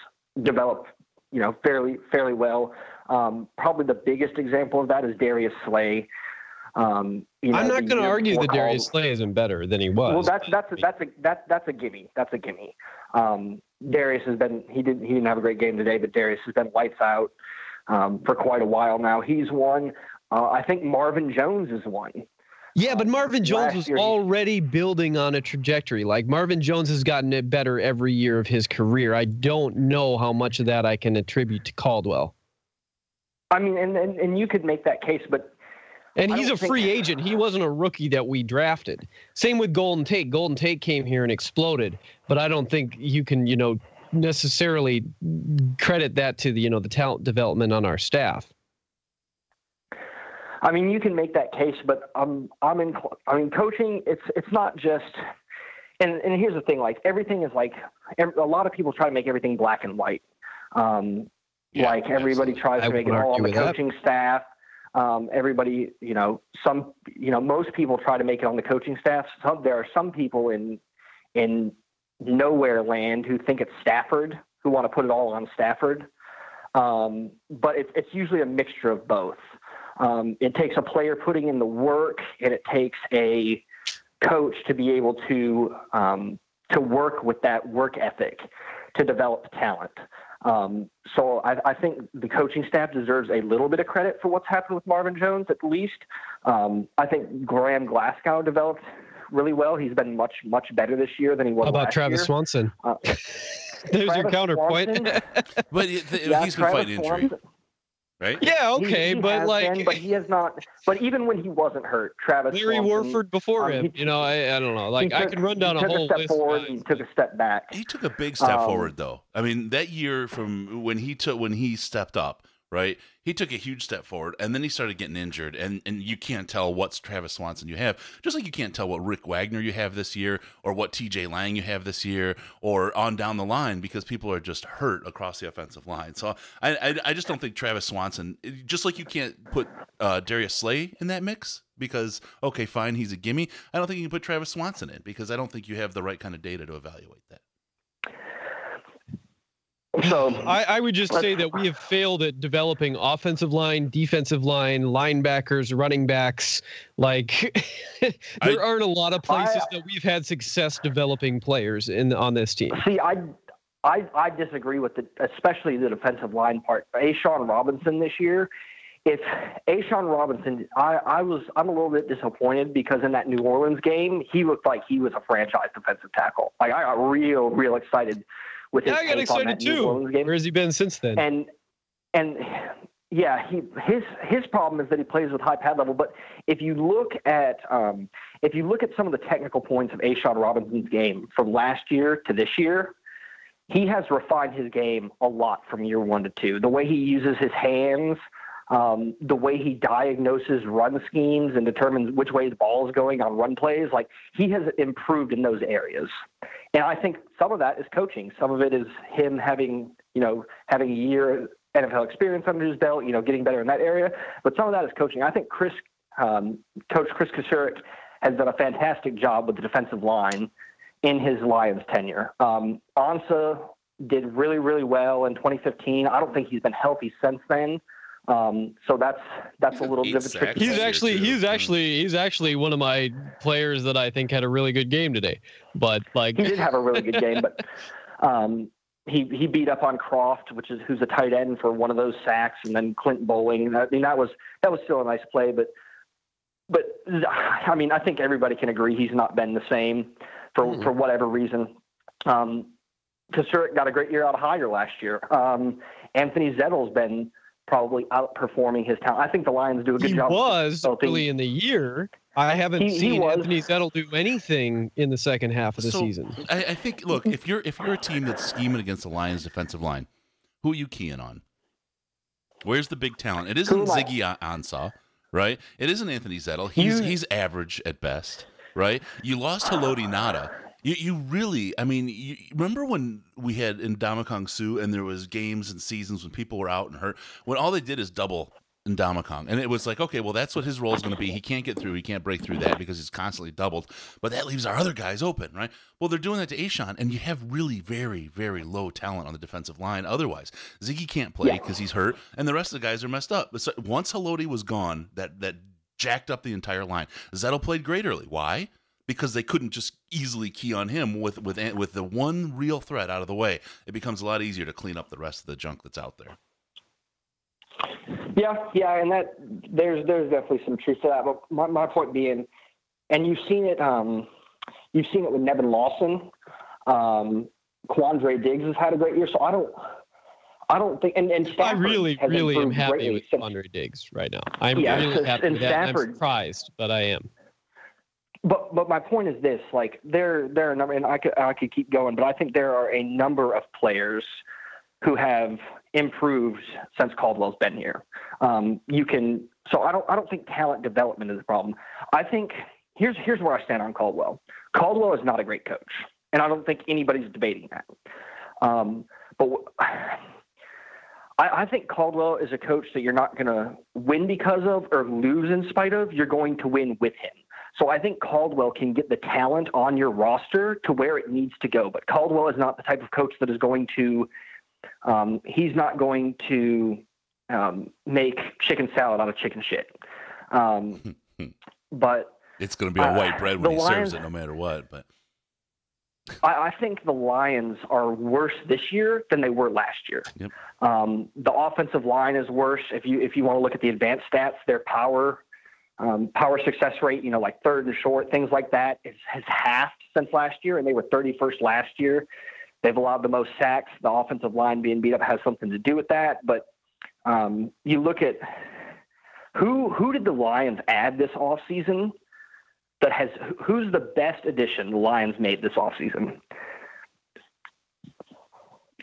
Speaker 10: develop, fairly well. Probably the biggest example of that is Darius Slay. I'm
Speaker 8: not going to argue that Darius Slay isn't better than he was.
Speaker 10: Well, that's a gimme. That's a gimme. Darius he didn't have a great game today, but Darius has been lights out for quite a while now. He's one. I think Marvin Jones is one.
Speaker 8: Yeah, but Marvin Jones was already building on a trajectory. Like, Marvin Jones has gotten it better every year of his career. I don't know how much of that I can attribute to Caldwell.
Speaker 10: I mean, and you could make that case, but.
Speaker 8: And he's a free agent. He wasn't a rookie that we drafted. Same with Golden Tate. Golden Tate came here and exploded, but I don't think you can, necessarily credit that to the talent development on our staff.
Speaker 10: I mean, you can make that case, but coaching, it's not just, and here's the thing, like, everything is like, a lot of people try to make everything black and white. Everybody tries to make it all on the coaching staff. Everybody, most people try to make it on the coaching staff. There are some people in nowhere land who think it's Stafford, who want to put it all on Stafford. But it's usually a mixture of both. It takes a player putting in the work, and it takes a coach to be able to work with that work ethic to develop talent. So I think the coaching staff deserves a little bit of credit for what's happened with Marvin Jones, at least. I think Graham Glasgow developed really well. He's been much, much better this year than he was last year.
Speaker 8: How about Travis Swanson? There's your counterpoint.
Speaker 2: But he's been fighting injury. Right?
Speaker 8: Yeah, okay,
Speaker 10: but he has not. But even when he wasn't hurt, Travis
Speaker 8: Larry Warford before him. I don't know. Like, I can run down a whole list. He took a step forward and
Speaker 10: took a step back.
Speaker 2: He took a big step forward, though. I mean, that year from when he stepped up right? He took a huge step forward, and then he started getting injured, and you can't tell what's Travis Swanson you have, just like you can't tell what Rick Wagner you have this year, or what TJ Lang you have this year, or on down the line, because people are just hurt across the offensive line. So I just don't think Travis Swanson, just like you can't put Darius Slay in that mix, because, okay, fine, he's a gimme. I don't think you can put Travis Swanson in, because I don't think you have the right kind of data to evaluate that.
Speaker 10: So
Speaker 8: I would just say that we have failed at developing offensive line, defensive line, linebackers, running backs. Like there aren't a lot of places that we've had success developing players on this team.
Speaker 10: See, I disagree with especially the defensive line part. A'Shawn Robinson this year. If A'Shawn Robinson, I'm a little bit disappointed because in that New Orleans game, he looked like he was a franchise defensive tackle. Like I got real excited with his
Speaker 8: I got excited too. Where has he been since then?
Speaker 10: And yeah, his problem is that he plays with high pad level. But if you look at some of the technical points of A'Shawn Robinson's game from last year to this year, he has refined his game a lot from year 1 to 2. The way he uses his hands, the way he diagnoses run schemes and determines which way the ball is going on run plays, like he has improved in those areas. And I think some of that is coaching. Some of it is him having a year NFL experience under his belt, getting better in that area. But some of that is coaching. I think Coach Chris Kasurik has done a fantastic job with the defensive line in his Lions tenure. Ansah did really well in 2015. I don't think he's been healthy since then. So that's a little bit of a tricky.
Speaker 8: He's actually one of my players that I think had a really good game today. But like
Speaker 10: he did have a really good game, but he beat up on Croft, who's a tight end, for one of those sacks, and then Clint Bowling. I mean that was still a nice play, but I mean I think everybody can agree he's not been the same for whatever reason. Kasurik got a great year out of hire last year. Anthony Zettel's been probably outperforming his talent. I think the Lions do a good job.
Speaker 8: He was early in the year. I haven't seen Anthony Zettel do anything in the second half of the season.
Speaker 2: I think, look, if you're a team that's scheming against the Lions defensive line, who are you keying on? Where's the big talent? It isn't Ziggy Ansah, right? It isn't Anthony Zettel. He's average at best, right? You lost Haloti Ngata. You really, I mean, you remember when we had Ndamukong Suh and there was games and seasons when people were out and hurt, when all they did is double Ndamukong. And it was like, okay, well, that's what his role is going to be. He can't get through. He can't break through that because he's constantly doubled. But that leaves our other guys open, right? Well, they're doing that to A'Shawn, and you have really very, very low talent on the defensive line otherwise. Ziggy can't play because he's hurt, and the rest of the guys are messed up. But once Haloti was gone, that jacked up the entire line. Zettel played great early. Why? Because they couldn't just easily key on him with the one real threat out of the way. It becomes a lot easier to clean up the rest of the junk that's out there.
Speaker 10: Yeah, and that there's definitely some truth to that. But my point being, and you've seen it with Nevin Lawson. Quandre Diggs has had a great year, so I don't think. And Stafford
Speaker 8: I really am happy with Quandre Diggs right now. I'm really happy with that. I'm surprised, but I am.
Speaker 10: But my point is this: like there are a number, and I could keep going, but I think there are a number of players who have improved since Caldwell's been here. So I don't think talent development is a problem. I think here's where I stand on Caldwell. Caldwell is not a great coach, and I don't think anybody's debating that. But I think Caldwell is a coach that you're not going to win because of or lose in spite of. You're going to win with him. So I think Caldwell can get the talent on your roster to where it needs to go. But Caldwell is not the type of coach that is going to he's not going to make chicken salad out of chicken shit. But
Speaker 2: it's going to be on white bread when he serves it no matter what. But
Speaker 10: I think the Lions are worse this year than they were last year.
Speaker 2: Yep.
Speaker 10: The offensive line is worse. If you want to look at the advanced stats, their power success rate, like third and short, things like that, has halved since last year, and they were 31st last year. They've allowed the most sacks. The offensive line being beat up has something to do with that. But you look at who did the Lions add this offseason who's the best addition the Lions made this offseason?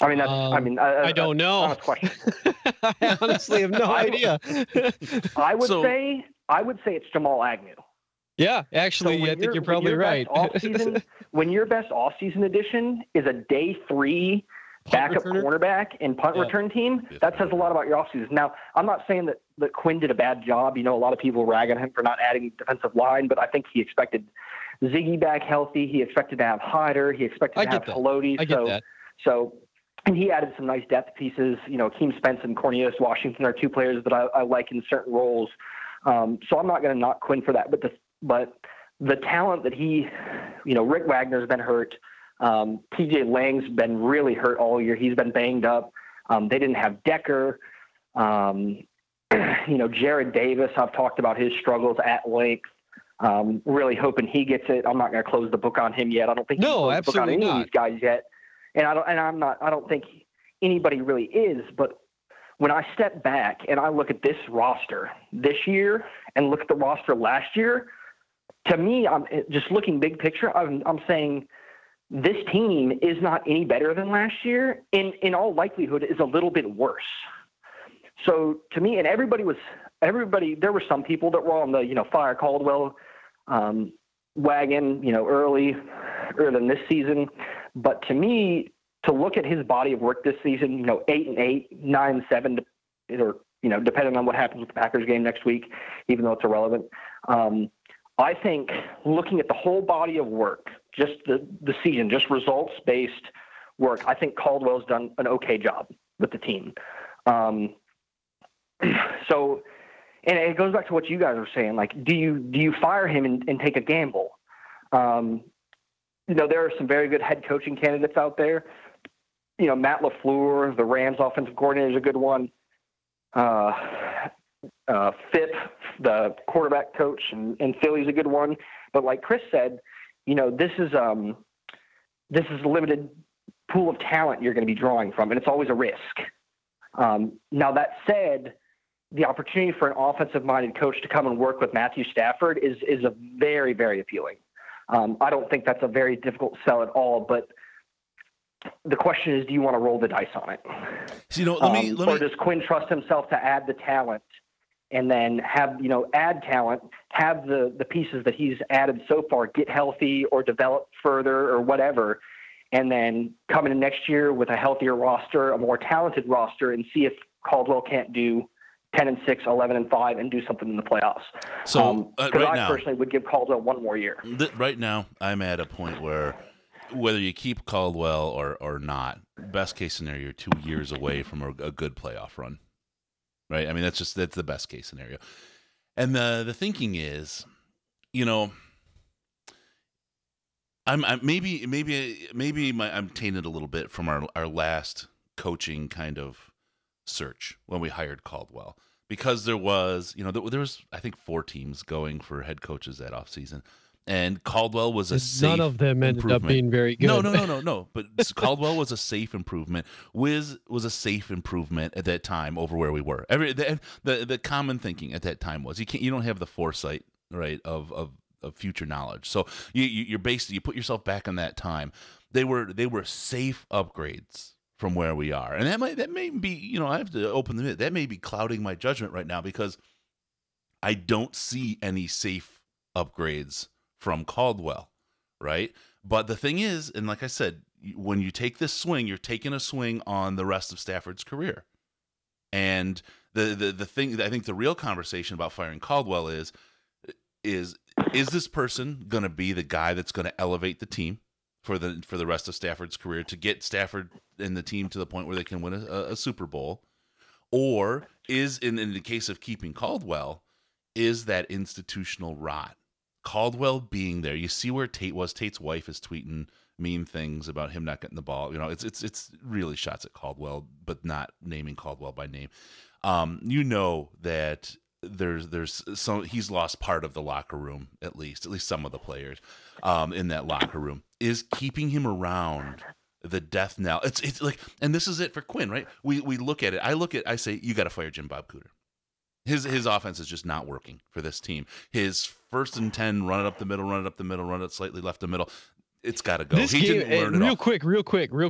Speaker 10: I mean,
Speaker 8: I don't know.
Speaker 10: Question.
Speaker 8: I honestly have no idea.
Speaker 10: I would say it's Jamal Agnew.
Speaker 8: Yeah, actually, I think you're probably right.
Speaker 10: When your best off-season addition is a day 3 backup cornerback and punt return team, that says a lot about your offseason. Now, I'm not saying that Quinn did a bad job. You know, a lot of people rag on him for not adding defensive line, but I think he expected Ziggy back healthy. He expected to have Hyder. He expected to have Haloti.
Speaker 8: I get that.
Speaker 10: And he added some nice depth pieces. You know, Keem Spence and Cornelius Washington are 2 players that I like in certain roles. So I'm not going to knock Quinn for that. But the talent that Rick Wagner's been hurt. TJ Lang's been really hurt all year. He's been banged up. They didn't have Decker. Jared Davis, I've talked about his struggles at length. Really hoping he gets it. I'm not going to close the book on him yet. I don't think he's closed the book on any of these guys yet. And I don't think anybody really is. But when I step back and I look at this roster this year and look at the roster last year, to me, I'm just looking big picture. I'm saying this team is not any better than last year. In all likelihood, is a little bit worse. So to me, and everybody, there were some people that were on the, fire Caldwell wagon, earlier than this season. But to me, to look at his body of work this season, 8-8, 9-7, or, depending on what happens with the Packers game next week, even though it's irrelevant. I think looking at the whole body of work, just the season, just results-based work, I think Caldwell's done an okay job with the team. So, and it goes back to what you guys were saying. Like, do you fire him and take a gamble? There are some very good head coaching candidates out there. Matt LaFleur, the Rams offensive coordinator, is a good one. Phipp, the quarterback coach, and Philly's a good one. But like Chris said, this is a limited pool of talent you're going to be drawing from, and it's always a risk. Now that said, the opportunity for an offensive-minded coach to come and work with Matthew Stafford is a very, very appealing. I don't think that's a very difficult sell at all, but the question is, do you want to roll the dice on it?
Speaker 2: So,
Speaker 10: or does Quinn trust himself to add the talent and then add talent, have the pieces that he's added so far get healthy or develop further or whatever, and then come in next year with a healthier roster, a more talented roster, and see if Caldwell can't do 10-6, 11-5, and do something in the playoffs.
Speaker 2: So
Speaker 10: I personally would give Caldwell one more year.
Speaker 2: Right now, I'm at a point where whether you keep Caldwell or not, best case scenario, you're 2 years away from a good playoff run. Right? I mean, that's the best case scenario. And the thinking is, I'm tainted a little bit from our last coaching kind of search when we hired Caldwell, because there was I think 4 teams going for head coaches that offseason. And Caldwell was a safe
Speaker 8: None of them ended up being very good.
Speaker 2: No. But Caldwell was a safe improvement. Wiz was a safe improvement at that time over where we were. The common thinking at that time was you don't have the foresight, right, of future knowledge. So you put yourself back in that time. They were safe upgrades from where we are, and that may be I have to open the minute. That may be clouding my judgment right now, because I don't see any safe upgrades from Caldwell, right? But the thing is, and like I said, when you take this swing, you're taking a swing on the rest of Stafford's career. And the thing, I think the real conversation about firing Caldwell is this person going to be the guy that's going to elevate the team for the rest of Stafford's career, to get Stafford and the team to the point where they can win a Super Bowl? Or is, in the case of keeping Caldwell, is that institutional rot? Caldwell being there, you see where Tate was. Tate's wife is tweeting mean things about him not getting the ball. It's really shots at Caldwell, but not naming Caldwell by name. That there's some, he's lost part of the locker room, at least some of the players in that locker room. Is keeping him around the death knell. It's like, and this is it for Quinn, right? We look at it. I say you got to fire Jim Bob Cooter. His offense is just not working for this team. His 1st and 10, run it up the middle, run it slightly left the middle. It's got to go.
Speaker 8: This
Speaker 2: he
Speaker 8: game,
Speaker 2: didn't learn it
Speaker 8: real
Speaker 2: all.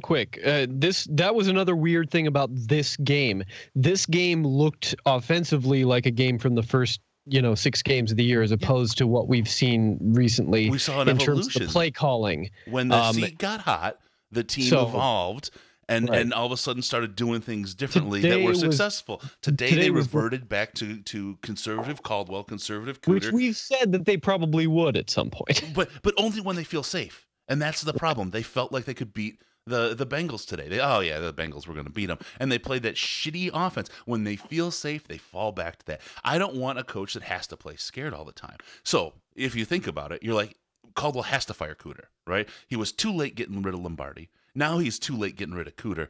Speaker 8: quick. That was another weird thing about this game. This game looked offensively like a game from the first 6 games of the year, as opposed to what we've seen recently.
Speaker 2: We saw an
Speaker 8: in
Speaker 2: evolution.
Speaker 8: terms of the play calling.
Speaker 2: When the seat got hot, the team evolved. And all of a sudden started doing things differently that were successful. Today they reverted back to conservative Caldwell, conservative Cooter.
Speaker 8: Which we've said that they probably would at some point.
Speaker 2: But only when they feel safe. And that's the problem. They felt like they could beat the Bengals today. The Bengals were going to beat them. And they played that shitty offense. When they feel safe, they fall back to that. I don't want a coach that has to play scared all the time. So if you think about it, you're like, Caldwell has to fire Cooter, right? He was too late getting rid of Lombardi. Now he's too late getting rid of Cooter.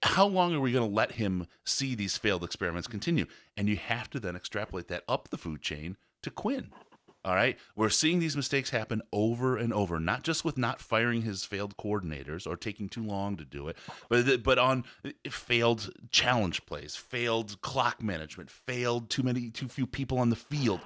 Speaker 2: How long are we going to let him see these failed experiments continue? And you have to then extrapolate that up the food chain to Quinn. All right, we're seeing these mistakes happen over and over, not just with not firing his failed coordinators or taking too long to do it, but on failed challenge plays, failed clock management, failed too few people on the field,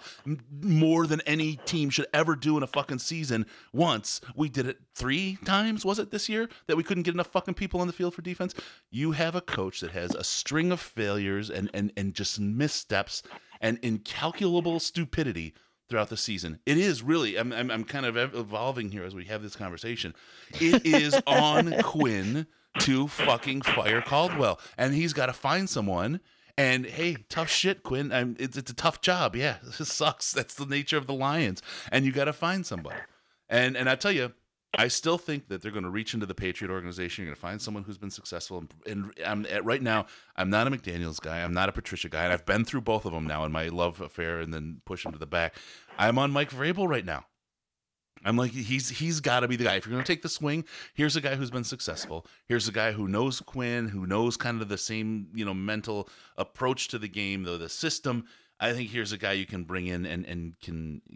Speaker 2: more than any team should ever do in a fucking season. Once we did it 3 times, was it this year, that we couldn't get enough fucking people on the field for defense? You have a coach that has a string of failures and just missteps and incalculable stupidity throughout the season. It is really, I'm kind of evolving here as we have this conversation. It is on Quinn to fucking fire Caldwell, and he's got to find someone. And hey, tough shit, Quinn. It's a tough job. Yeah, this sucks. That's the nature of the Lions, and you got to find somebody. And I tell you, I still think that they're going to reach into the Patriot organization. You're going to find someone who's been successful. And right now, I'm not a McDaniels guy. I'm not a Patricia guy. And I've been through both of them now in my love affair and then push him to the back. I'm on Mike Vrabel right now. I'm like, he's got to be the guy. If you're going to take the swing, here's a guy who's been successful. Here's a guy who knows Quinn, who knows kind of the same, mental approach to the game, though the system. I think here's a guy you can bring in and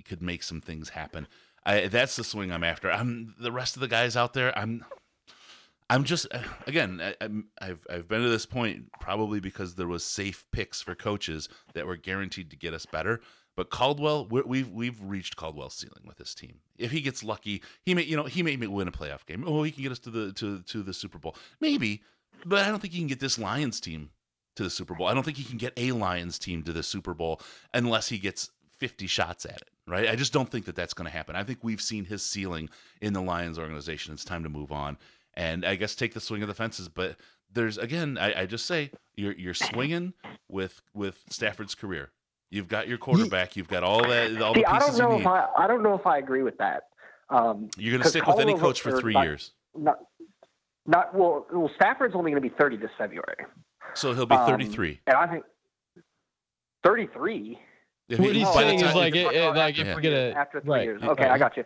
Speaker 2: could make some things happen. That's the swing I'm after. The rest of the guys out there. I'm just, again, I've been to this point probably because there was safe picks for coaches that were guaranteed to get us better. But Caldwell, we've reached Caldwell's ceiling with this team. If he gets lucky, he may win a playoff game. Oh, he can get us to the Super Bowl, maybe. But I don't think he can get this Lions team to the Super Bowl. I don't think he can get a Lions team to the Super Bowl unless he gets 50 shots at it. Right? I just don't think that that's going to happen. I think we've seen his ceiling in the Lions organization. It's time to move on, and I guess take the swing of the fences. But there's, again, I just say you're swinging with Stafford's career. You've got your quarterback. You've got all the pieces you need.
Speaker 10: I don't know if I agree with that.
Speaker 2: You're going to stick with any coach for 3 years.
Speaker 10: Well, Stafford's only going to be 30 this February.
Speaker 2: So he'll be 33.
Speaker 10: And I think 33.
Speaker 8: What he's saying is if we get
Speaker 10: after 3 years. Okay, I got you.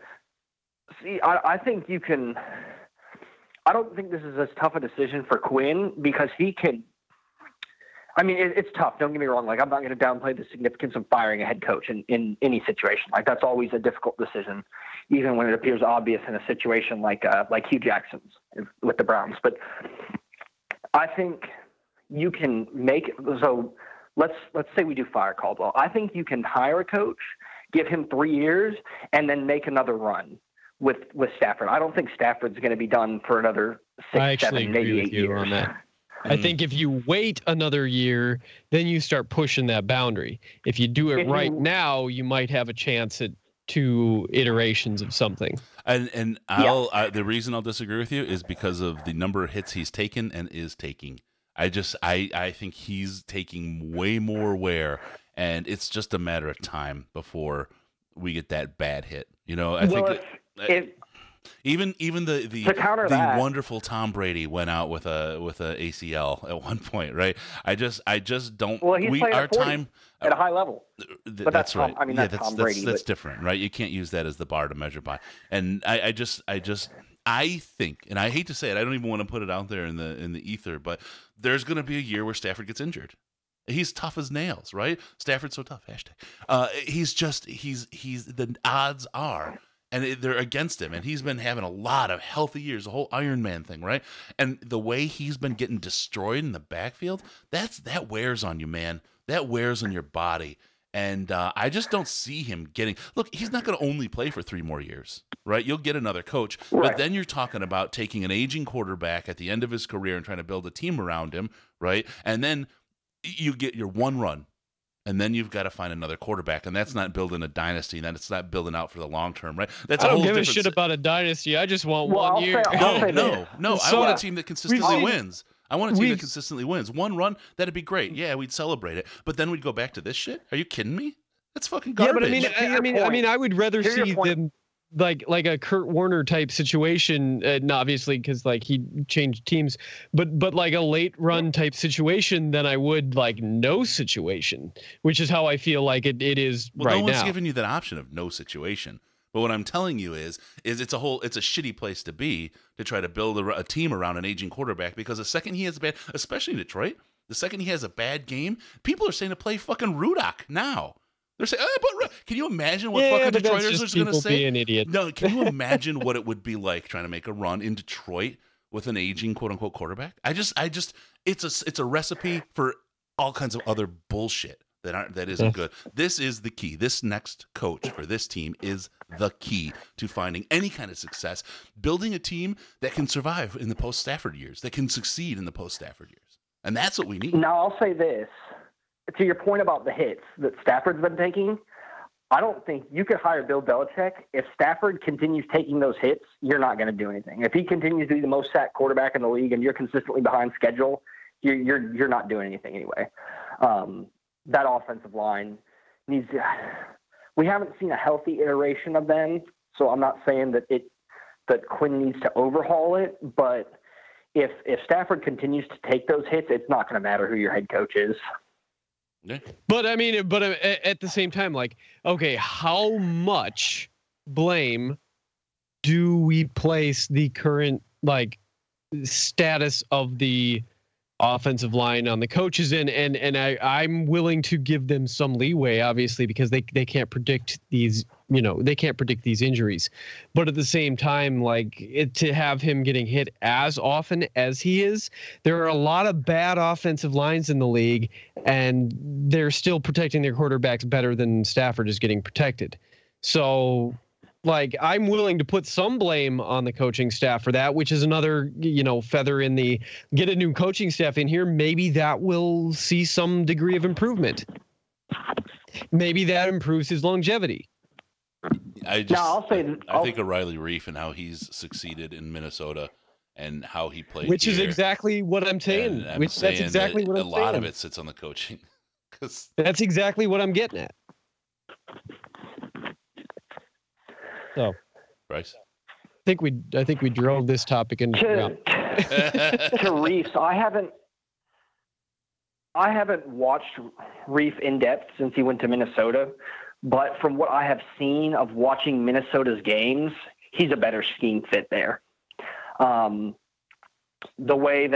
Speaker 10: See, I think you can. I don't think this is as tough a decision for Quinn because he can. I mean, it's tough. Don't get me wrong. Like, I'm not going to downplay the significance of firing a head coach in any situation. Like, that's always a difficult decision, even when it appears obvious in a situation like Hugh Jackson's with the Browns. But I think you can make so. Let's say we do fire Caldwell. I think you can hire a coach, give him 3 years, and then make another run with Stafford. I don't think Stafford's going to be done for another 6, 7, maybe 8 years.
Speaker 8: On that. I think if you wait another year, then you start pushing that boundary. If you do it now, you might have a chance at 2 iterations of something.
Speaker 2: And the reason I'll disagree with you is because of the number of hits he's taken and is taking. I think he's taking way more wear, and it's just a matter of time before we get that bad hit. Even the wonderful Tom Brady went out with a ACL at one point, right? I just don't.
Speaker 10: Well, he's playing at a high level. But that's
Speaker 2: right.
Speaker 10: Tom, I mean, that's Tom Brady.
Speaker 2: That's different, right? You can't use that as the bar to measure by. And I think, and I hate to say it, I don't even want to put it out there in the ether, but there's going to be a year where Stafford gets injured. He's tough as nails, right? Stafford's so tough. He's the odds are, and they're against him. And he's been having a lot of healthy years, the whole Iron Man thing, right? And the way he's been getting destroyed in the backfield, that wears on you, man. That wears on your body. And I just don't see him getting – look, he's not going to only play for 3 more years, right? You'll get another coach.
Speaker 10: Right.
Speaker 2: But then you're talking about taking an aging quarterback at the end of his career and trying to build a team around him, right? And then you get your one run. And then you've got to find another quarterback, and that's not building a dynasty. And that's not building out for the long term, right? That's
Speaker 8: I don't give a shit about a dynasty. I just want 1 year.
Speaker 2: No. I want a team that consistently wins. I want a team that consistently wins. One run, that'd be great. Yeah, we'd celebrate it. But then we'd go back to this shit? Are you kidding me? That's fucking garbage.
Speaker 8: Yeah, but I mean, I would rather see them like a Kurt Warner type situation, obviously because like he changed teams, but like a late run type situation than I would like no situation, which is how I feel like it is right now.
Speaker 2: No one's giving you that option of no situation. But what I'm telling you is it's a shitty place to be to try to build a team around an aging quarterback, because the second he has a bad, especially in Detroit, the second he has a bad game, people are saying to play fucking Rudock now. They're saying, but can you imagine what fucking Detroiters are going to say?
Speaker 8: An idiot.
Speaker 2: No, can you imagine what it would be like trying to make a run in Detroit with an aging quote unquote quarterback? It's a recipe for all kinds of other bullshit that isn't good. This is the key. This next coach for this team is the key to finding any kind of success, building a team that can survive in the post-Stafford years, that can succeed in the post-Stafford years. And that's what we need.
Speaker 10: Now, I'll say this. To your point about the hits that Stafford's been taking, I don't think you could hire Bill Belichick. If Stafford continues taking those hits, you're not going to do anything. If he continues to be the most sacked quarterback in the league and you're consistently behind schedule, you're not doing anything anyway. That offensive line needs – we haven't seen a healthy iteration of them, so I'm not saying that Quinn needs to overhaul it, but if Stafford continues to take those hits, it's not going to matter who your head coach is.
Speaker 2: Yeah.
Speaker 8: But I mean, at the same time, like, okay, how much blame do we place the current like status of the offensive line on the coaches and I'm willing to give them some leeway, obviously, because they can't predict these, they can't predict these injuries. But at the same time, like to have him getting hit as often as he is, there are a lot of bad offensive lines in the league, and they're still protecting their quarterbacks better than Stafford is getting protected. So like I'm willing to put some blame on the coaching staff for that, which is another, feather in the get a new coaching staff in here. Maybe that will see some degree of improvement. Maybe that improves his longevity.
Speaker 2: I think of Riley Reif and how he's succeeded in Minnesota and how he played.
Speaker 8: Which is exactly what I'm saying. That's exactly what I'm saying.
Speaker 2: A lot of it sits on the coaching.
Speaker 8: That's exactly what I'm getting at. So,
Speaker 2: Bryce,
Speaker 8: I think we drove this topic into
Speaker 10: to Reif's. I haven't watched Reif in depth since he went to Minnesota, but from what I have seen of watching Minnesota's games, he's a better scheme fit there. The way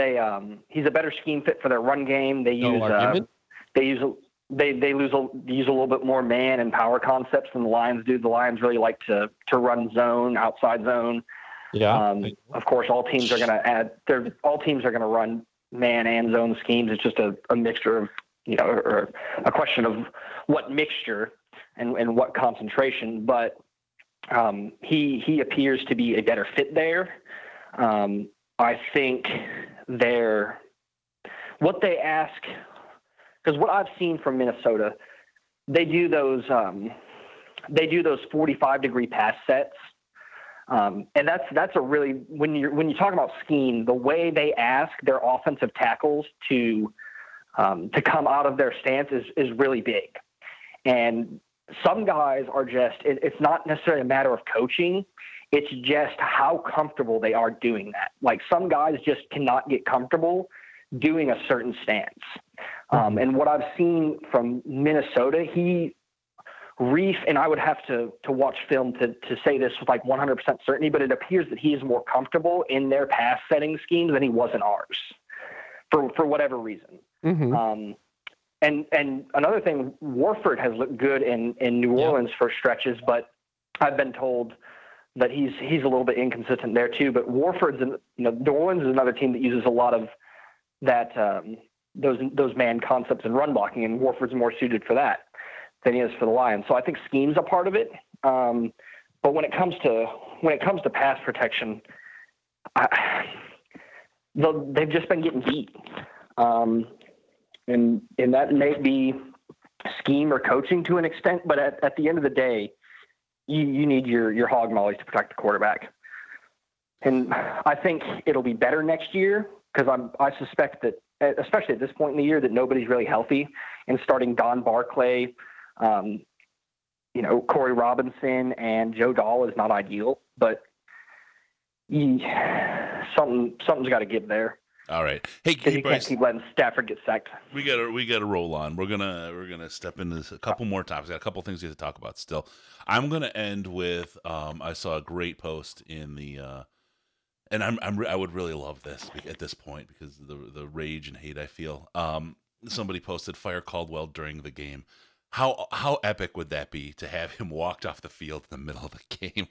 Speaker 10: he's a better scheme fit for their run game. They use They use a little bit more man and power concepts than the Lions do. The Lions really like to run zone, outside zone.
Speaker 8: Yeah.
Speaker 10: Of course, all teams are going to run man and zone schemes. It's just a mixture of, or a question of what mixture and what concentration. But he appears to be a better fit there. I think what they ask. Because what I've seen from Minnesota, they do those 45-degree pass sets, and that's a really when you talk about scheme, the way they ask their offensive tackles to come out of their stance is really big. And some guys are just it's not necessarily a matter of coaching; it's just how comfortable they are doing that. Like some guys just cannot get comfortable doing a certain stance. And what I've seen from Minnesota, Reif, and I would have to watch film to say this with like 100% certainty, but it appears that he is more comfortable in their pass setting schemes than he was in ours for whatever reason.
Speaker 8: Mm-hmm.
Speaker 10: And another thing, Warford has looked good in New Orleans for stretches, but I've been told that he's a little bit inconsistent there too. But Warford's, New Orleans is another team that uses a lot of that, those man concepts and run blocking, and Warford's more suited for that. than he is for the Lions. So I think scheme's a part of it. But when it comes to pass protection, they've just been getting beat. And that may be scheme or coaching to an extent, but at the end of the day, you need your hog mollies to protect the quarterback. And I think it'll be better next year because I suspect that, especially at this point in the year, that nobody's really healthy. And starting Don Barclay, Corey Robinson and Joe Dahl is not ideal, but something's got to give there.
Speaker 2: All right. Hey,
Speaker 10: you
Speaker 2: Bryce,
Speaker 10: can't keep letting Stafford get sacked.
Speaker 2: We gotta roll on. We're gonna step into a couple more topics. Got a couple things we have to talk about still. I'm gonna end with I saw a great post in the and I would really love this at this point because of the rage and hate I feel. Somebody posted fire Caldwell during the game. How epic would that be to have him walked off the field in the middle of the game?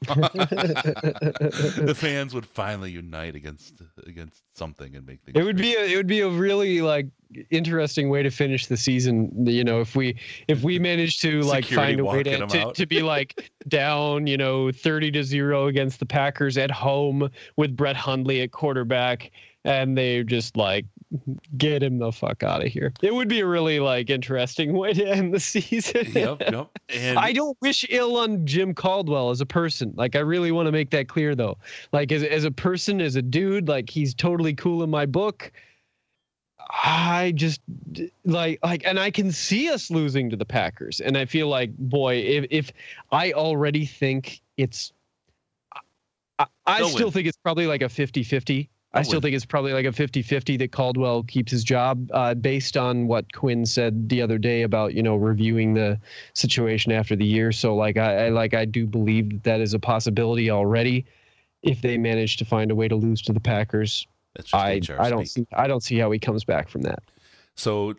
Speaker 2: The fans would finally unite against something and make things.
Speaker 8: It would be a really like interesting way to finish the season. If we manage to like find a way to be like down 30-0 against the Packers at home with Brett Hundley at quarterback, and they just like get him the fuck out of here. It would be a really like interesting way to end the season.
Speaker 2: Yep. And
Speaker 8: I don't wish ill on Jim Caldwell as a person. Like I really want to make that clear though. Like as a person, as a dude, like he's totally cool in my book. I just like, and I can see us losing to the Packers. And I feel like, boy, if I already think it's, I still think it's probably like a 50-50. I still think it's probably like a 50-50 that Caldwell keeps his job based on what Quinn said the other day about, reviewing the situation after the year. So like, I do believe that is a possibility already. If they manage to find a way to lose to the Packers, I don't see how he comes back from that.
Speaker 2: So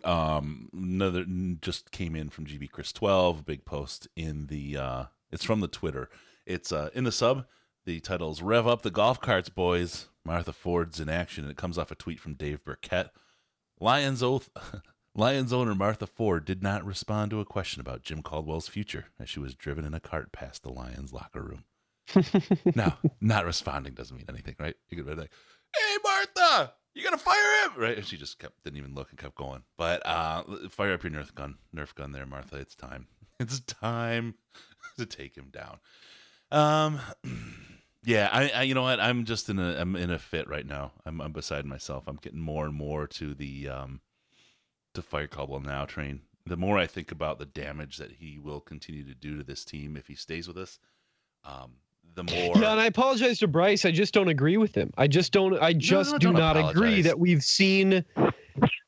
Speaker 2: another just came in from GB Chris 12, big post in the it's from the Twitter. It's in the sub. The title is Rev Up the Golf Carts, Boys. Martha Ford's in action, and it comes off a tweet from Dave Burkett. Lions owner Martha Ford did not respond to a question about Jim Caldwell's future as she was driven in a cart past the Lions locker room. Now, not responding doesn't mean anything, right? You could be like, "Hey, Martha, you gonna fire him?" Right? And she just didn't even look and kept going. But fire up your Nerf gun there, Martha. It's time. It's time to take him down. Yeah, I you know what? I'm just in a fit right now. I'm beside myself. I'm getting more and more to the to fire Caldwell now train. The more I think about the damage that he will continue to do to this team if he stays with us, the more.
Speaker 8: Yeah, and I apologize to Bryce. I just don't agree with him. I just do not agree that we've seen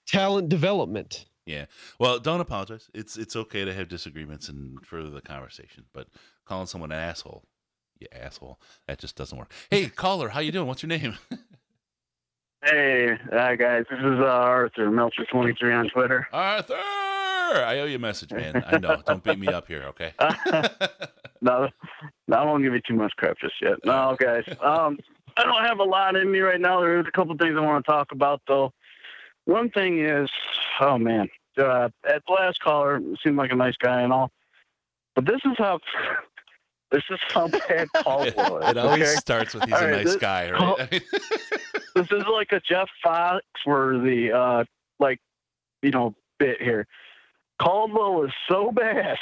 Speaker 8: talent development.
Speaker 2: Yeah. Well, don't apologize. It's okay to have disagreements and further the conversation, but calling someone an asshole. You asshole. That just doesn't work. Hey, caller, how you doing? What's your name?
Speaker 11: Hey, guys. This is Arthur, Melcher23 on Twitter.
Speaker 2: Arthur! I owe you a message, man. I know. Don't beat me up here, okay?
Speaker 11: No, I won't give you too much crap just yet. No, guys. I don't have a lot in me right now. There's a couple things I want to talk about, though. One thing is, oh, man. At the last caller, seemed like a nice guy and all. But this is how bad Caldwell is.
Speaker 2: It always starts with he's a nice guy, right?
Speaker 11: This is like a Jeff Foxworthy, bit here. Caldwell is so bad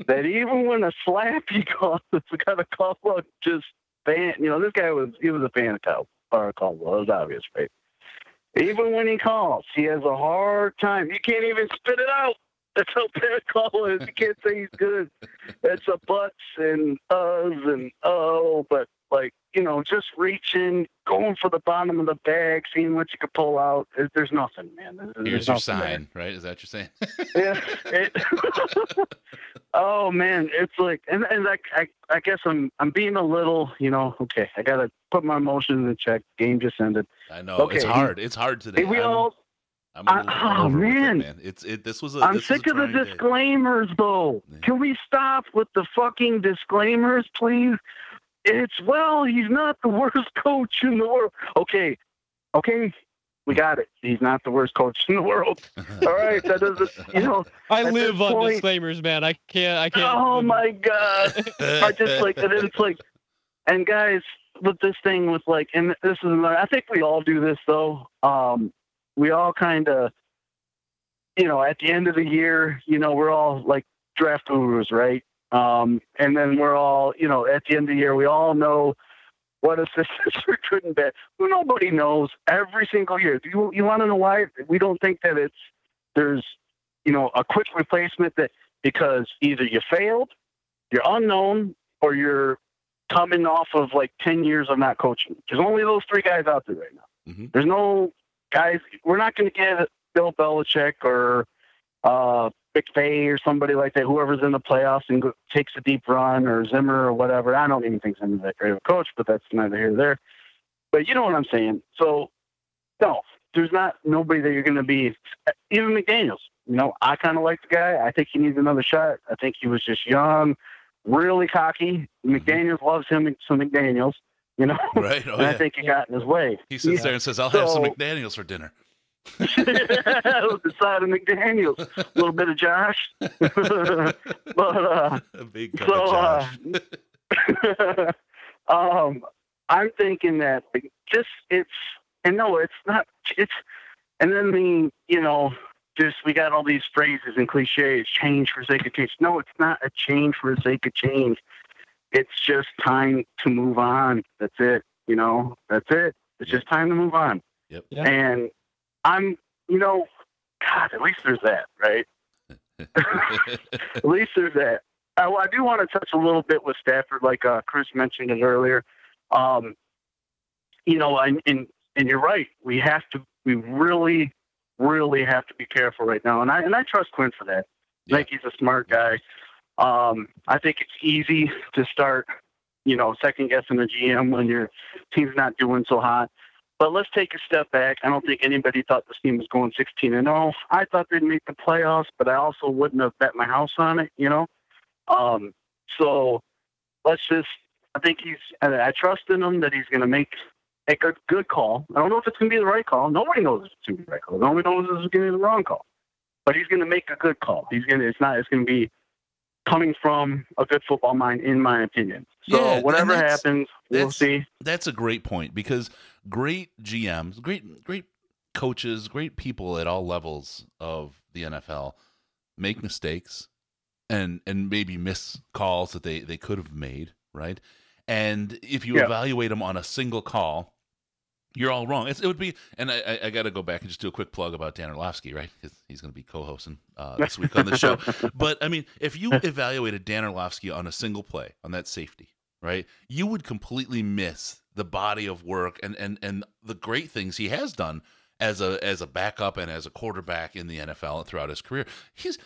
Speaker 11: that even when a slap he calls, it's got a Caldwell just fan. This guy was a fan of Caldwell. It was obvious, right? Even when he calls, he has a hard time. You can't even spit it out. That's how bad Caldwell is. You can't say he's good. It's a buts and uhs and oh, but just reaching, going for the bottom of the bag, seeing what you can pull out. There's nothing, man.
Speaker 2: Here's your sign, right? Is that what you're saying?
Speaker 11: Yeah. Oh man, it's like, and I guess I'm being a little, okay. I gotta put my emotions in check. Game just ended.
Speaker 2: I know. Okay, it's hard. It's hard today.
Speaker 11: Man. I'm sick of the disclaimers, though. Yeah. Can we stop with the fucking disclaimers, please? He's not the worst coach in the world. Okay. We got it. He's not the worst coach in the world. All right, that doesn't,
Speaker 8: I live on disclaimers, man. I can't.
Speaker 11: Oh my God! I just like, and it's like, and guys, with this thing with like, and this is another, I think we all do this though. We all kind of, at the end of the year, we're all like draft gurus, right? And then we're all, at the end of the year, we all know what assistants are good and bad. Well, nobody knows every single year. You want to know why? We don't think that there's a quick replacement because either you failed, you're unknown, or you're coming off of like 10 years of not coaching. There's only those three guys out there right now.
Speaker 2: Mm-hmm.
Speaker 11: There's no guys. We're not going to get Bill Belichick or McVay or somebody like that, whoever's in the playoffs and takes a deep run, or Zimmer or whatever. I don't even think Zimmer's that great of a coach, but that's neither here nor there. But you know what I'm saying? So, no, there's not nobody that you're going to be. Even McDaniels, I kind of like the guy. I think he needs another shot. I think he was just young, really cocky. McDaniels loves him some McDaniels,
Speaker 2: Right. Oh,
Speaker 11: and I think he got in his way.
Speaker 2: He sits there and says, I'll have some McDaniels for dinner.
Speaker 11: With the side of McDaniels, a little bit of Josh, but
Speaker 2: a big cup of Josh.
Speaker 11: I'm thinking that it's not. And then just we got all these phrases and cliches, change for sake of change. No, it's not a change for the sake of change. It's just time to move on. That's it. That's it. It's just time to move on.
Speaker 2: Yep.
Speaker 8: Yeah.
Speaker 11: And I'm, God, at least there's that, right? At least there's that. I do want to touch a little bit with Stafford, like Chris mentioned it earlier. And you're right. We really, really have to be careful right now. And I trust Quinn for that. I think he's a smart guy. I think it's easy to start, second guessing the GM when your team's not doing so hot. But let's take a step back. I don't think anybody thought this team was going 16-0. I thought they'd make the playoffs, but I also wouldn't have bet my house on it, So let's just, I trust in him that he's going to make a good call. I don't know if it's going to be the right call. Nobody knows if it's going to be the right call. Nobody knows if it's going to be the wrong call. But he's going to make a good call. It's going to be coming from a good football mind, in my opinion. So whatever happens, we'll see.
Speaker 2: That's a great point, because great GMs, great coaches, great people at all levels of the NFL make mistakes and maybe miss calls that they could have made, right? And if you evaluate them on a single call, you're all wrong. It would be, and I got to go back and just do a quick plug about Dan Orlovsky, right? Because he's going to be co-hosting this week on the show. But I mean, if you evaluated Dan Orlovsky on a single play on that safety, right, you would completely miss the body of work and the great things he has done as a backup and as a quarterback in the NFL and throughout his career. He's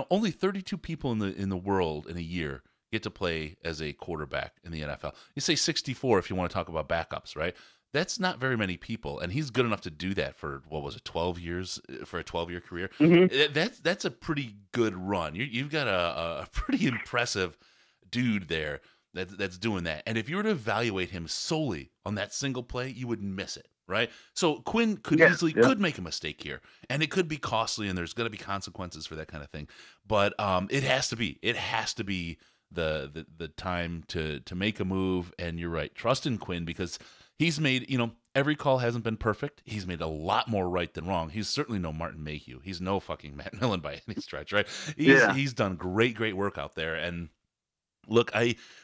Speaker 2: only 32 people in the world in a year get to play as a quarterback in the NFL. You say 64 if you want to talk about backups, right? That's not very many people, and he's good enough to do that for 12 years for a 12-year career. Mm-hmm. That's a pretty good run. You've got a pretty impressive dude there that's doing that. And if you were to evaluate him solely on that single play, you would miss it, right? So Quinn could could make a mistake here, and it could be costly, and there's going to be consequences for that kind of thing. But it has to be the time to make a move. And you're right, trust in Quinn, because he's made, every call hasn't been perfect. He's made a lot more right than wrong. He's certainly no Martin Mayhew. He's no fucking Matt Millen by any stretch, right? He's done great work out there. And look,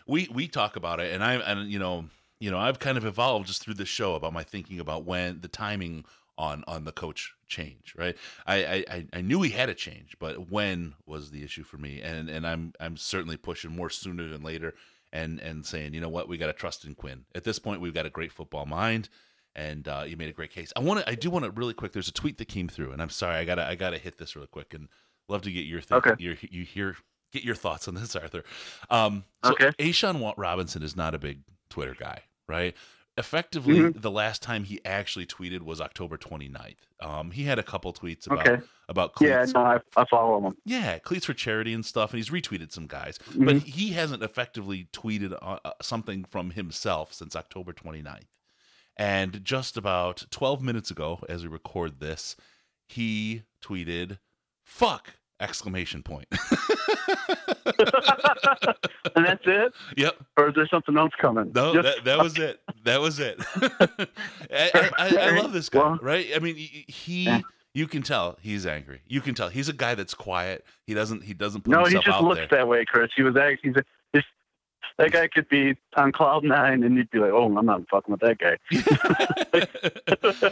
Speaker 2: we talk about it, and I've kind of evolved just through this show about my thinking about when the timing on the coach change, right? I knew he had a change, but when was the issue for me? And I'm certainly pushing more sooner than later. And saying, you know what, we got to trust in Quinn. At this point, we've got a great football mind, and you made a great case. I do want to really quick. There's a tweet that came through, and I'm sorry, I gotta hit this really quick, and love to get your get your thoughts on this, Arthur. A'Shaun Robinson is not a big Twitter guy, right? Effectively, the last time he actually tweeted was October 29th. He had a couple tweets about cleats.
Speaker 11: Yeah, no, I follow him.
Speaker 2: Yeah, cleats for charity and stuff, and he's retweeted some guys. But he hasn't effectively tweeted something from himself since October 29th. And just about 12 minutes ago, as we record this, he tweeted, "Fuck!" exclamation point.
Speaker 11: And that's it?
Speaker 2: Yep.
Speaker 11: Or is there something else coming?
Speaker 2: No, that was it. That was it. I love this guy, right? I mean, you can tell he's angry. You can tell he's a guy that's quiet. He doesn't put himself out there.
Speaker 11: No, he just looks that way, Chris. That guy could be on cloud nine, and you'd be like, "Oh, I'm not fucking with that guy."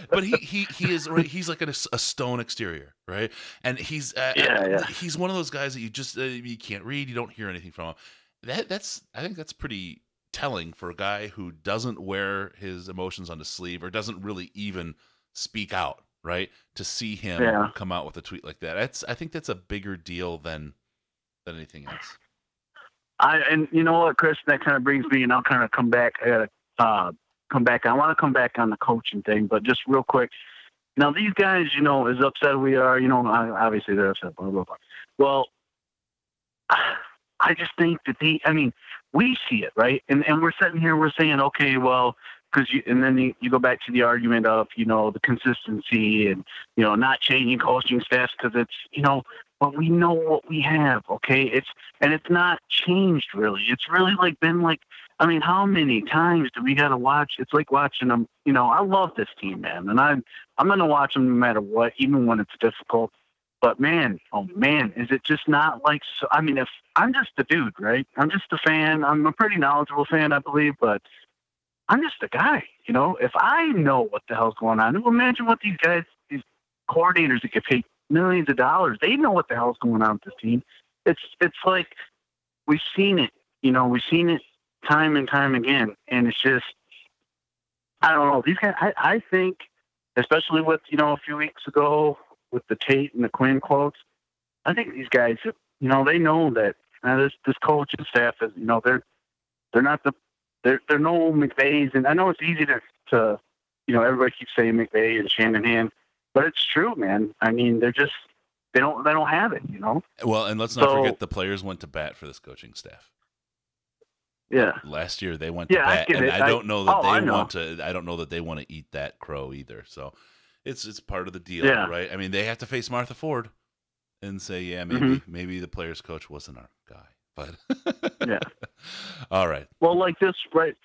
Speaker 2: But he is right. He's like a stone exterior, right? And he's he's one of those guys that you just you can't read. You don't hear anything from him. I think that's pretty telling for a guy who doesn't wear his emotions on his sleeve or doesn't really even speak out, right? To see him come out with a tweet like that, I think that's a bigger deal than anything else.
Speaker 11: And you know what, Chris, that kind of brings me, and I'll kind of come back. I want to come back on the coaching thing, but just real quick. Now, these guys, as upset we are, obviously they're upset. Blah, blah, blah. Well, I just think that we see it, right? And we're sitting here, we're saying, okay, well, and then you go back to the argument of, the consistency and, not changing coaching staffs because it's, but we know what we have, okay? It's not changed really. It's really how many times do we got to watch? It's like watching them, I love this team, man. And I'm going to watch them no matter what, even when it's difficult. But man, is it just not like, so, if I'm just a dude, right? I'm just a fan. I'm a pretty knowledgeable fan, I believe, but I'm just a guy, if I know what the hell's going on, imagine what these guys, these coordinators that get paid millions of dollars, they know what the hell's going on with this team. It's like we've seen it, we've seen it time and time again, and it's just, I don't know. These guys, I think, especially with a few weeks ago with the Tate and the Quinn quotes, I think these guys, they know that this coaching staff is, they're not they're no McVays, and I know it's easy to everybody keeps saying McVay and Shanahan. But it's true, man. They're just they don't have it,
Speaker 2: Well, and let's not forget the players went to bat for this coaching staff.
Speaker 11: Yeah.
Speaker 2: Last year they went to bat, and I don't know that they want to. I don't know that they want to eat that crow either. So it's part of the deal, right? They have to face Martha Ford and say, maybe the players' coach wasn't our guy, but
Speaker 11: yeah.
Speaker 2: All right.
Speaker 11: Well, like this right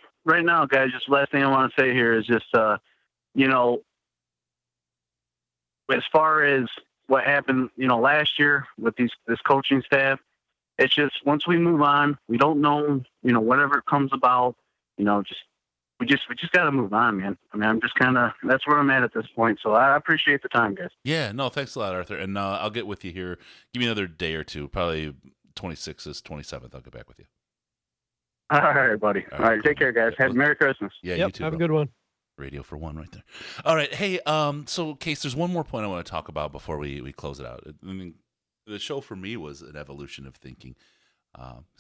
Speaker 11: now, guys. Just last thing I want to say here is just as far as what happened, last year with this coaching staff, it's just once we move on, we don't know, whatever comes about, we just got to move on, man. I'm just that's where I'm at this point. So I appreciate the time, guys.
Speaker 2: Yeah, no, thanks a lot, Arthur. And I'll get with you here. Give me another day or two, probably 26th, 27th. I'll get back with you.
Speaker 11: All right, buddy. All right. Take care, guys. Have Merry Christmas.
Speaker 2: Yeah, you too.
Speaker 8: Have a good one.
Speaker 2: Radio for one right there. All right. Hey, so Case, there's one more point I want to talk about before we close it out. The show for me was an evolution of thinking.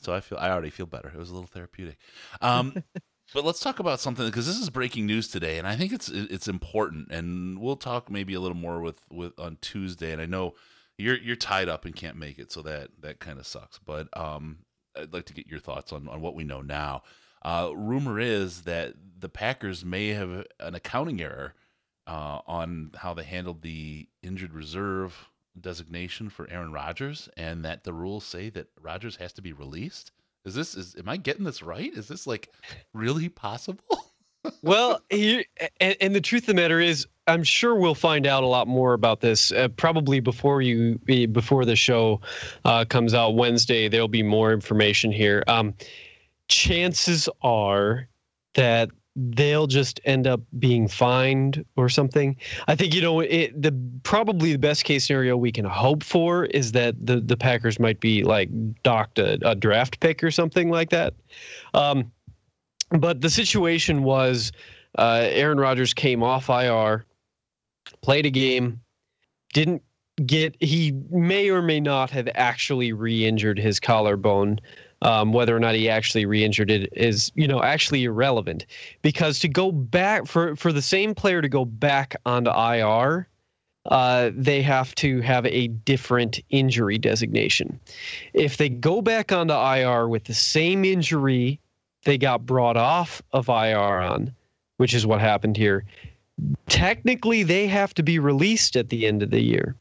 Speaker 2: So I already feel better. It was a little therapeutic. But let's talk about something, because this is breaking news today, and I think it's important, and we'll talk maybe a little more with on Tuesday. And I know you're tied up and can't make it, so that kind of sucks. But I'd like to get your thoughts on what we know now. Rumor is that the Packers may have an accounting error on how they handled the injured reserve designation for Aaron Rodgers, and that the rules say that Rodgers has to be released. Am I getting this right? Is this really possible?
Speaker 8: Well, and the truth of the matter is, I'm sure we'll find out a lot more about this probably before the show comes out Wednesday. There'll be more information here. Chances are that they'll just end up being fined or something. I think, probably the best case scenario we can hope for is that the Packers might be docked a draft pick or something like that. But the situation was Aaron Rodgers came off IR, played a game, he may or may not have actually re-injured his collarbone. Whether or not he actually re-injured it is, actually irrelevant, because to go back for the same player to go back onto IR, they have to have a different injury designation. If they go back onto IR with the same injury they got brought off of IR on, which is what happened here, technically they have to be released at the end of the year.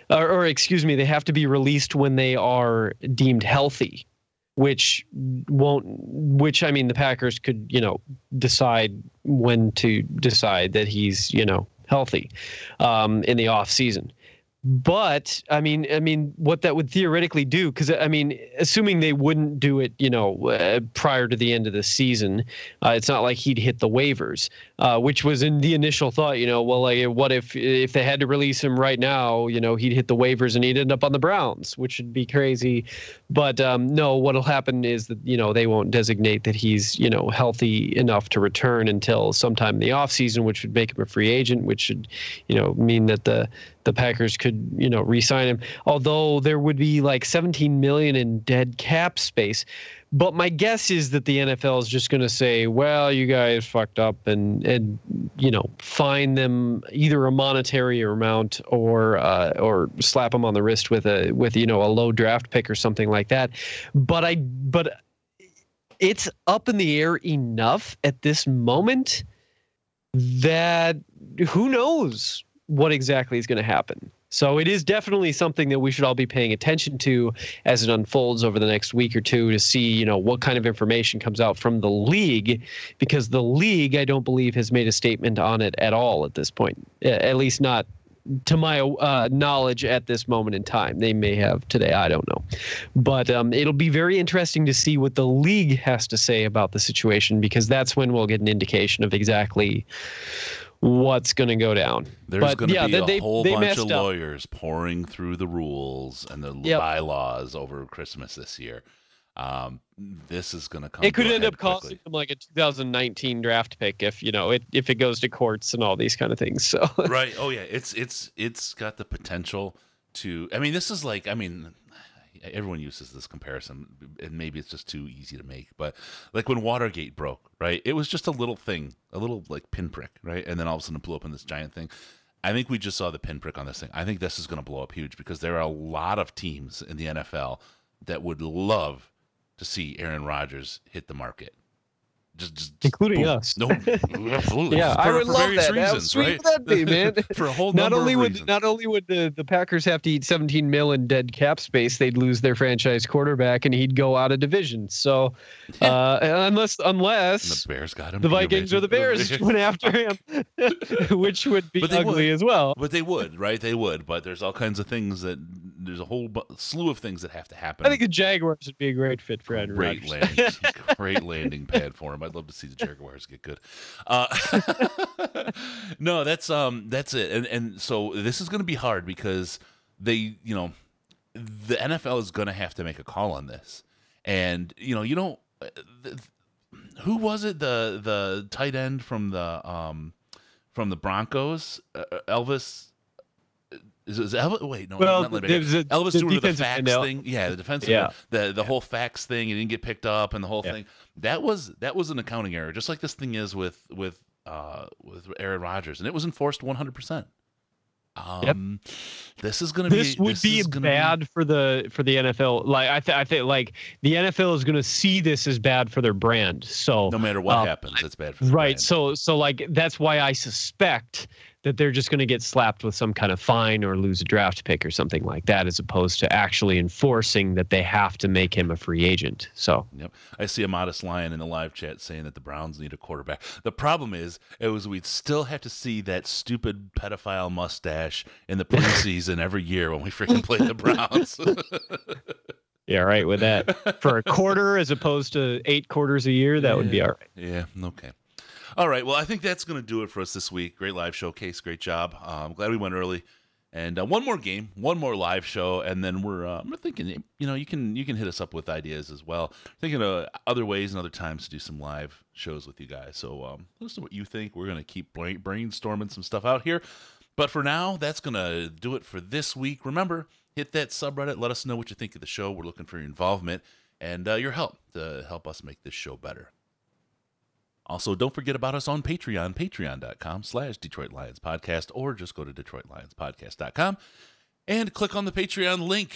Speaker 8: Or excuse me, they have to be released when they are deemed healthy, which I mean, the Packers could, decide when to decide that he's, healthy in the off season. But I mean, what that would theoretically do, because I mean, assuming they wouldn't do it, prior to the end of the season, it's not like he'd hit the waivers, which was in the initial thought. Well, like, what if they had to release him right now? He'd hit the waivers and he'd end up on the Browns, which would be crazy. But no, what'll happen is that they won't designate that he's healthy enough to return until sometime in the offseason, which would make him a free agent, which should mean that the Packers could, re-sign him, although there would be like $17 million in dead cap space. But my guess is that the NFL is just going to say, well, you guys fucked up and fine them either a monetary amount or slap them on the wrist with a low draft pick or something like that. But it's up in the air enough at this moment that who knows what exactly is going to happen. So it is definitely something that we should all be paying attention to as it unfolds over the next week or two to see, what kind of information comes out from the league, because the league, I don't believe, has made a statement on it at all at this point, at least not to my knowledge at this moment in time. They may have today. I don't know. But it'll be very interesting to see what the league has to say about the situation, because that's when we'll get an indication of exactly what's going to go down.
Speaker 2: There's going to be a whole bunch of lawyers pouring through the rules and the bylaws over Christmas this year. This is going to come.
Speaker 8: It could end up costing them like a 2019 draft pick if it goes to courts and all these kind of things. So
Speaker 2: right. Oh yeah. It's got the potential to. I mean, this is like. I mean, everyone uses this comparison, and maybe it's just too easy to make. But like when Watergate broke, right? It was just a little thing, a little like pinprick, right? And then all of a sudden it blew up in this giant thing. I think we just saw the pinprick on this thing. I think this is going to blow up huge because there are a lot of teams in the NFL that would love to see Aaron Rodgers hit the market. Just
Speaker 8: including
Speaker 2: boom.
Speaker 8: us.
Speaker 2: No, absolutely.
Speaker 8: Yeah, I would love that.
Speaker 2: Reasons,
Speaker 8: How sweet
Speaker 2: right?
Speaker 8: would that be, man?
Speaker 2: For a whole number of reasons.
Speaker 8: Not only would the Packers have to eat $17 million in dead cap space, they'd lose their franchise quarterback and he'd go out of division. So unless
Speaker 2: the Bears got him,
Speaker 8: the Vikings or the Bears went after him, which would be ugly as well.
Speaker 2: But they would, right? They would. But there's all kinds of things there's a whole slew of things that have to happen.
Speaker 8: I think the Jaguars would be a great fit for Aaron Rodgers.
Speaker 2: Great landing pad for him. I'd love to see the Jaguars get good. No, that's it. And so this is going to be hard because the NFL is going to have to make a call on this. And who was it? The tight end from the Broncos, Elvis. Is Elvis? Wait, no.
Speaker 8: Well,
Speaker 2: Elvis doing the fax thing. Yeah, the defensive.
Speaker 8: Yeah.
Speaker 2: The whole fax thing. He didn't get picked up, and the whole thing. That was an accounting error, just like this thing is with Aaron Rodgers, and it was enforced 100%. This is going to be.
Speaker 8: This would be bad for the NFL. Like I think like the NFL is going to see this as bad for their brand. So
Speaker 2: no matter what happens, it's bad for the
Speaker 8: right.
Speaker 2: brand.
Speaker 8: So like that's why I suspect that they're just going to get slapped with some kind of fine or lose a draft pick or something like that, as opposed to actually enforcing that they have to make him a free agent. So
Speaker 2: yep. I see a modest lion in the live chat saying that the Browns need a quarterback. The problem is we'd still have to see that stupid pedophile mustache in the preseason every year when we freaking play the Browns.
Speaker 8: Yeah, right. With that for a quarter as opposed to 8 quarters a year, that would be all right.
Speaker 2: Yeah. Okay. All right. Well, I think that's going to do it for us this week. Great live showcase. Great job. I'm glad we went early. And one more game, one more live show, and then we're thinking, you can hit us up with ideas as well. Thinking of other ways and other times to do some live shows with you guys. So let us know what you think. We're going to keep brainstorming some stuff out here. But for now, that's going to do it for this week. Remember, hit that subreddit. Let us know what you think of the show. We're looking for your involvement and your help to help us make this show better. Also, don't forget about us on Patreon, patreon.com/Detroit Lions Podcast, or just go to DetroitLionsPodcast.com and click on the Patreon link.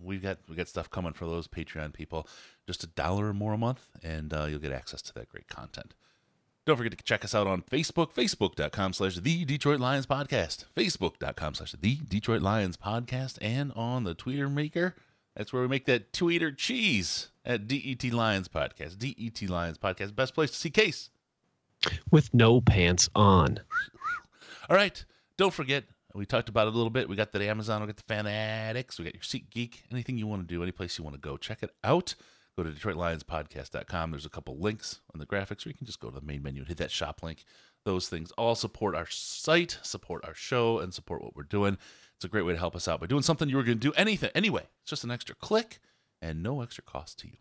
Speaker 2: We've got stuff coming for those Patreon people. Just $1 or more a month, and you'll get access to that great content. Don't forget to check us out on Facebook, facebook.com/The Detroit Lions Podcast, facebook.com/The Detroit Lions Podcast, and on the Tweeter Maker. That's where we make that Tweeter cheese at DET Lions Podcast. DET Lions Podcast, best place to see Case.
Speaker 8: With no pants on.
Speaker 2: All right, don't forget, we talked about it a little bit. We got the Amazon, we got the Fanatics, we got your SeatGeek, anything you want to do, any place you want to go, check it out. Go to DetroitLionsPodcast.com. There's a couple links on the graphics, or you can just go to the main menu and hit that shop link. Those things all support our site, support our show, and support what we're doing. It's a great way to help us out by doing something you were going to do anything. Anyway, it's just an extra click and no extra cost to you.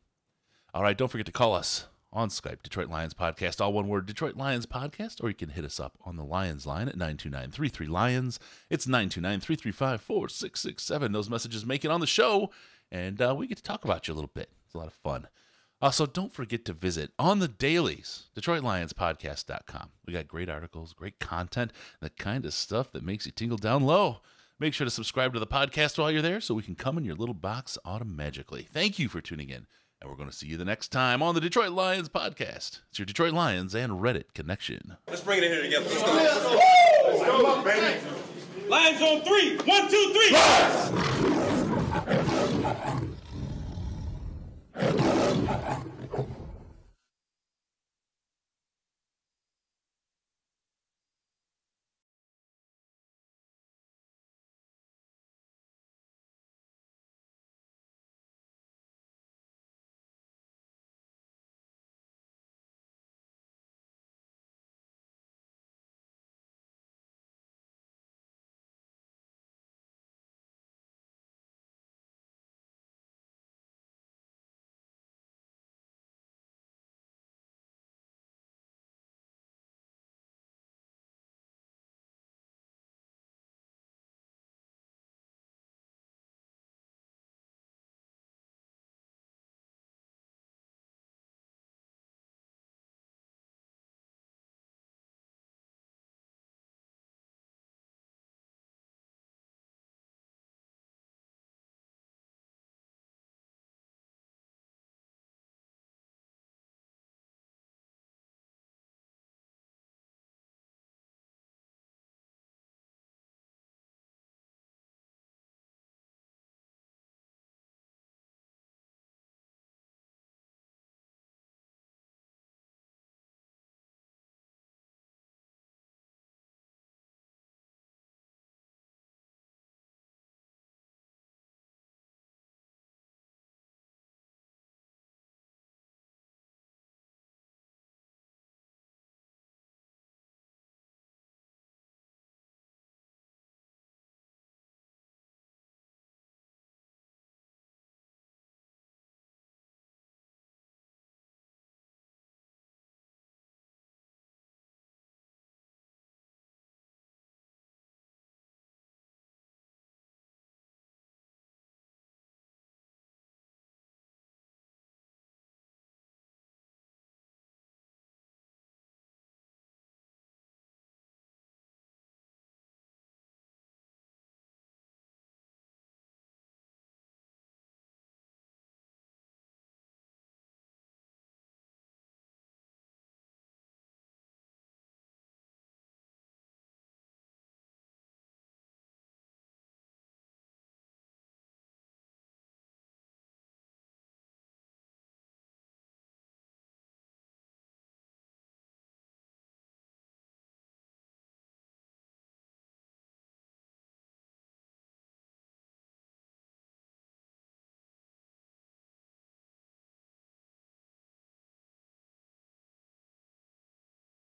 Speaker 2: All right, don't forget to call us on Skype, Detroit Lions Podcast, all one word, Detroit Lions Podcast, or you can hit us up on the Lions line at 929-33-LIONS. It's 929-335-4667. Those messages make it on the show, and we get to talk about you a little bit. It's a lot of fun. Also, don't forget to visit on the dailies, DetroitLionsPodcast.com. We got great articles, great content, the kind of stuff that makes you tingle down low. Make sure to subscribe to the podcast while you're there so we can come in your little box automagically. Thank you for tuning in, and we're going to see you the next time on the Detroit Lions Podcast. It's your Detroit Lions and Reddit connection.
Speaker 3: Let's bring it in here together. Let's go. Let's go, baby. Lions on 3. 1, 2, 3. Lions!